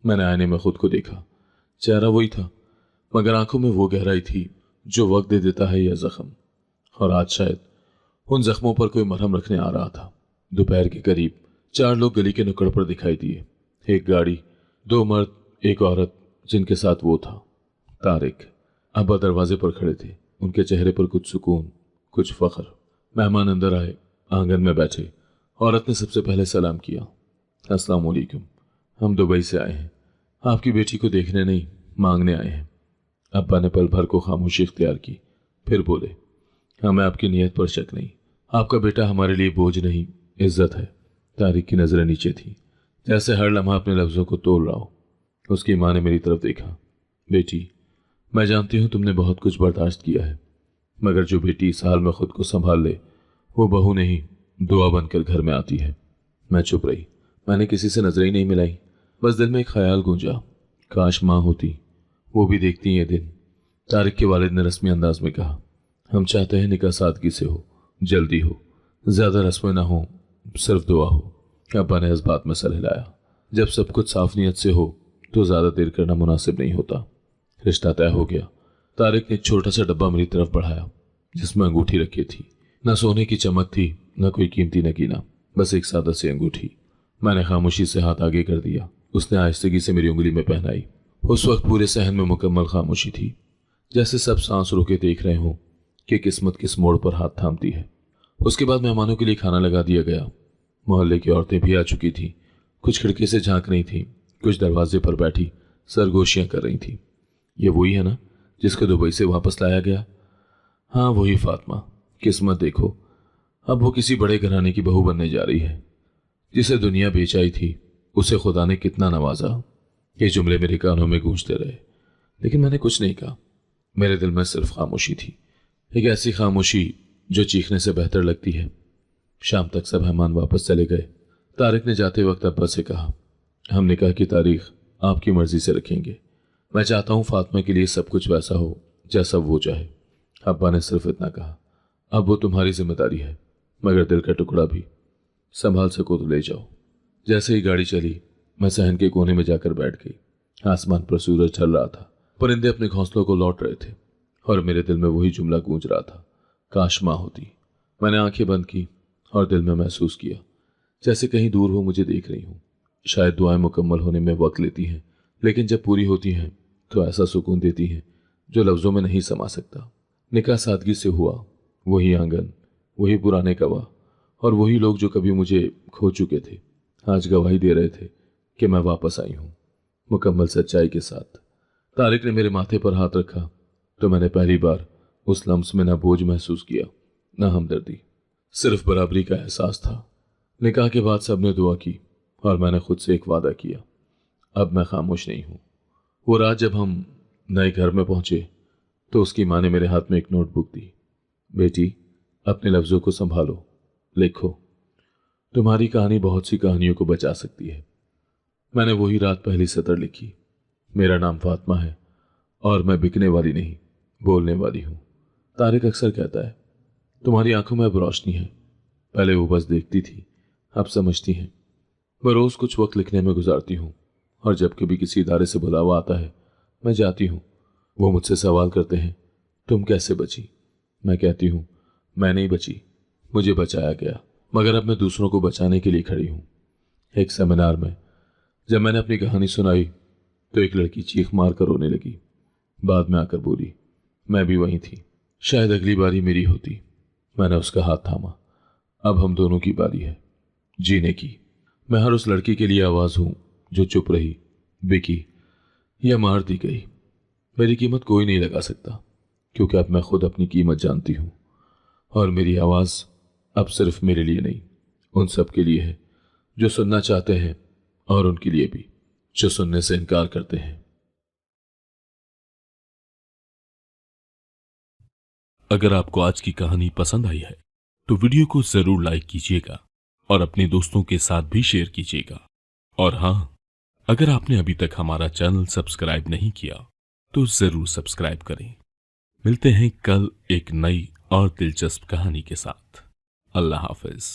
मैंने आईने में खुद को देखा। चेहरा वही था, मगर आंखों में वो गहराई थी जो वक्त दे देता है या जख्म। और आज शायद उन जख्मों पर कोई मरहम रखने आ रहा था। दोपहर के करीब 4 लोग गली के नुक्कड़ पर दिखाई दिए। एक गाड़ी, 2 मर्द, एक औरत, जिनके साथ वो था तारिक। अब्बा दरवाजे पर खड़े थे, उनके चेहरे पर कुछ सुकून, कुछ फख्र। मेहमान अंदर आए, आंगन में बैठे। औरत ने सबसे पहले सलाम किया, अस्सलाम वालेकुम, हम दुबई से आए हैं, आपकी बेटी को देखने नहीं, मांगने आए हैं। अब्बा ने पल भर को खामोशी इख्तियार की, फिर बोले, हमें आपकी नीयत पर शक नहीं, आपका बेटा हमारे लिए बोझ नहीं, इज्जत है। तारिक की नजरें नीचे थी, जैसे हर लम्हा अपने लफ्जों को तोल रहा हो। उसकी माँ ने मेरी तरफ देखा, बेटी, मैं जानती हूँ तुमने बहुत कुछ बर्दाश्त किया है, मगर जो बेटी इस हाल में खुद को संभाल ले वो बहू नहीं, दुआ बनकर घर में आती है। मैं चुप रही। मैंने किसी से नजरें ही नहीं मिलाई। बस दिल में एक ख्याल गूंजा, काश माँ होती, वो भी देखती ये दिन। तारिक के वालिद ने रस्मी अंदाज में कहा, हम चाहते हैं निकाह सादगी से हो, जल्दी हो, ज्यादा रस्में ना हो, सिर्फ दुआ हो। अब्बा ने इस बात में सर हिलाया, जब सब कुछ साफ नीयत से हो तो ज्यादा देर करना मुनासिब नहीं होता। रिश्ता तय हो गया। तारिक ने एक छोटा सा डब्बा मेरी तरफ बढ़ाया जिसमें अंगूठी रखी थी। न सोने की चमक थी, न कोई कीमती नगीना, बस एक सादा सी अंगूठी। मैंने खामोशी से हाथ आगे कर दिया। उसने आहिस्तगी से मेरी उंगली में पहनाई। उस वक्त पूरे सहन में मुकम्मल खामोशी थी, जैसे सब सांस रोके देख रहे हों कि किस्मत किस मोड़ पर हाथ थामती है। उसके बाद मेहमानों के लिए खाना लगा दिया गया। मोहल्ले की औरतें भी आ चुकी थीं। कुछ खिड़की से झांक रही थी, कुछ दरवाजे पर बैठी सरगोशियां कर रही थी। ये वही है ना जिसको दुबई से वापस लाया गया? हाँ वही फातिमा। किस्मत देखो, अब वो किसी बड़े घराने की बहू बनने जा रही है। जिसे दुनिया बेचाई थी उसे खुदा ने कितना नवाजा। ये जुमले मेरे कानों में गूंजते रहे, लेकिन मैंने कुछ नहीं कहा। मेरे दिल में सिर्फ खामोशी थी, एक ऐसी खामोशी जो चीखने से बेहतर लगती है। शाम तक सब मेहमान वापस चले गए। तारिक ने जाते वक्त अब्बा से कहा, हम निकाह की तारीख आपकी मर्जी से रखेंगे। मैं चाहता हूँ फातिमा के लिए सब कुछ वैसा हो जैसा वो चाहे। अब्बा ने सिर्फ इतना कहा, अब वो तुम्हारी जिम्मेदारी है, मगर दिल का टुकड़ा भी संभाल सको तो ले जाओ। जैसे ही गाड़ी चली मैं सहन के कोने में जाकर बैठ गई। आसमान पर सूरज ढल रहा था, परिंदे अपने घोंसलों को लौट रहे थे और मेरे दिल में वही जुमला गूंज रहा था, काश माँ होती। मैंने आंखें बंद की और दिल में महसूस किया जैसे कहीं दूर वो मुझे देख रही हूँ। शायद दुआएं मुकम्मल होने में वक्त लेती हैं, लेकिन जब पूरी होती हैं तो ऐसा सुकून देती हैं जो लफ्ज़ों में नहीं समा सकता। निकाह सादगी से हुआ, वही आंगन, वही पुराने गवाह और वही लोग जो कभी मुझे खो चुके थे आज गवाही दे रहे थे कि मैं वापस आई हूँ, मुकम्मल सच्चाई के साथ। तारिक ने मेरे माथे पर हाथ रखा तो मैंने पहली बार उस लम्स में न बोझ महसूस किया न हमदर्दी, सिर्फ बराबरी का एहसास था। निकाह के बाद सबने दुआ की और मैंने खुद से एक वादा किया, अब मैं खामोश नहीं हूँ। वो रात जब हम नए घर में पहुंचे तो उसकी माँ ने मेरे हाथ में एक नोटबुक दी। बेटी, अपने लफ्ज़ों को संभालो, लिखो, तुम्हारी कहानी बहुत सी कहानियों को बचा सकती है। मैंने वही रात पहली सतर लिखी, मेरा नाम फातिमा है और मैं बिकने वाली नहीं, बोलने वाली हूँ। तारिक अक्सर कहता है, तुम्हारी आंखों में अब रोशनी है, पहले वो बस देखती थी, अब समझती हैं। मैं रोज़ कुछ वक्त लिखने में गुजारती हूँ और जब कभी किसी इदारे से बुलावा आता है मैं जाती हूँ। वो मुझसे सवाल करते हैं, तुम कैसे बची? मैं कहती हूँ, मैं नहीं बची, मुझे बचाया गया, मगर अब मैं दूसरों को बचाने के लिए खड़ी हूँ। एक सेमिनार में जब मैंने अपनी कहानी सुनाई तो एक लड़की चीख मार कर रोने लगी। बाद में आकर बोली, मैं भी वहीं थी, शायद अगली बारी मेरी होती। मैंने उसका हाथ थामा, अब हम दोनों की बारी है जीने की। मैं हर उस लड़की के लिए आवाज़ हूँ जो चुप रही, बिकी या मार दी गई। मेरी कीमत कोई नहीं लगा सकता, क्योंकि अब मैं खुद अपनी कीमत जानती हूँ और मेरी आवाज़ अब सिर्फ मेरे लिए नहीं, उन सब के लिए है जो सुनना चाहते हैं और उनके लिए भी जो सुनने से इनकार करते हैं। अगर आपको आज की कहानी पसंद आई है तो वीडियो को जरूर लाइक कीजिएगा और अपने दोस्तों के साथ भी शेयर कीजिएगा। और हाँ, अगर आपने अभी तक हमारा चैनल सब्सक्राइब नहीं किया तो जरूर सब्सक्राइब करें। मिलते हैं कल एक नई और दिलचस्प कहानी के साथ। अल्लाह हाफिज।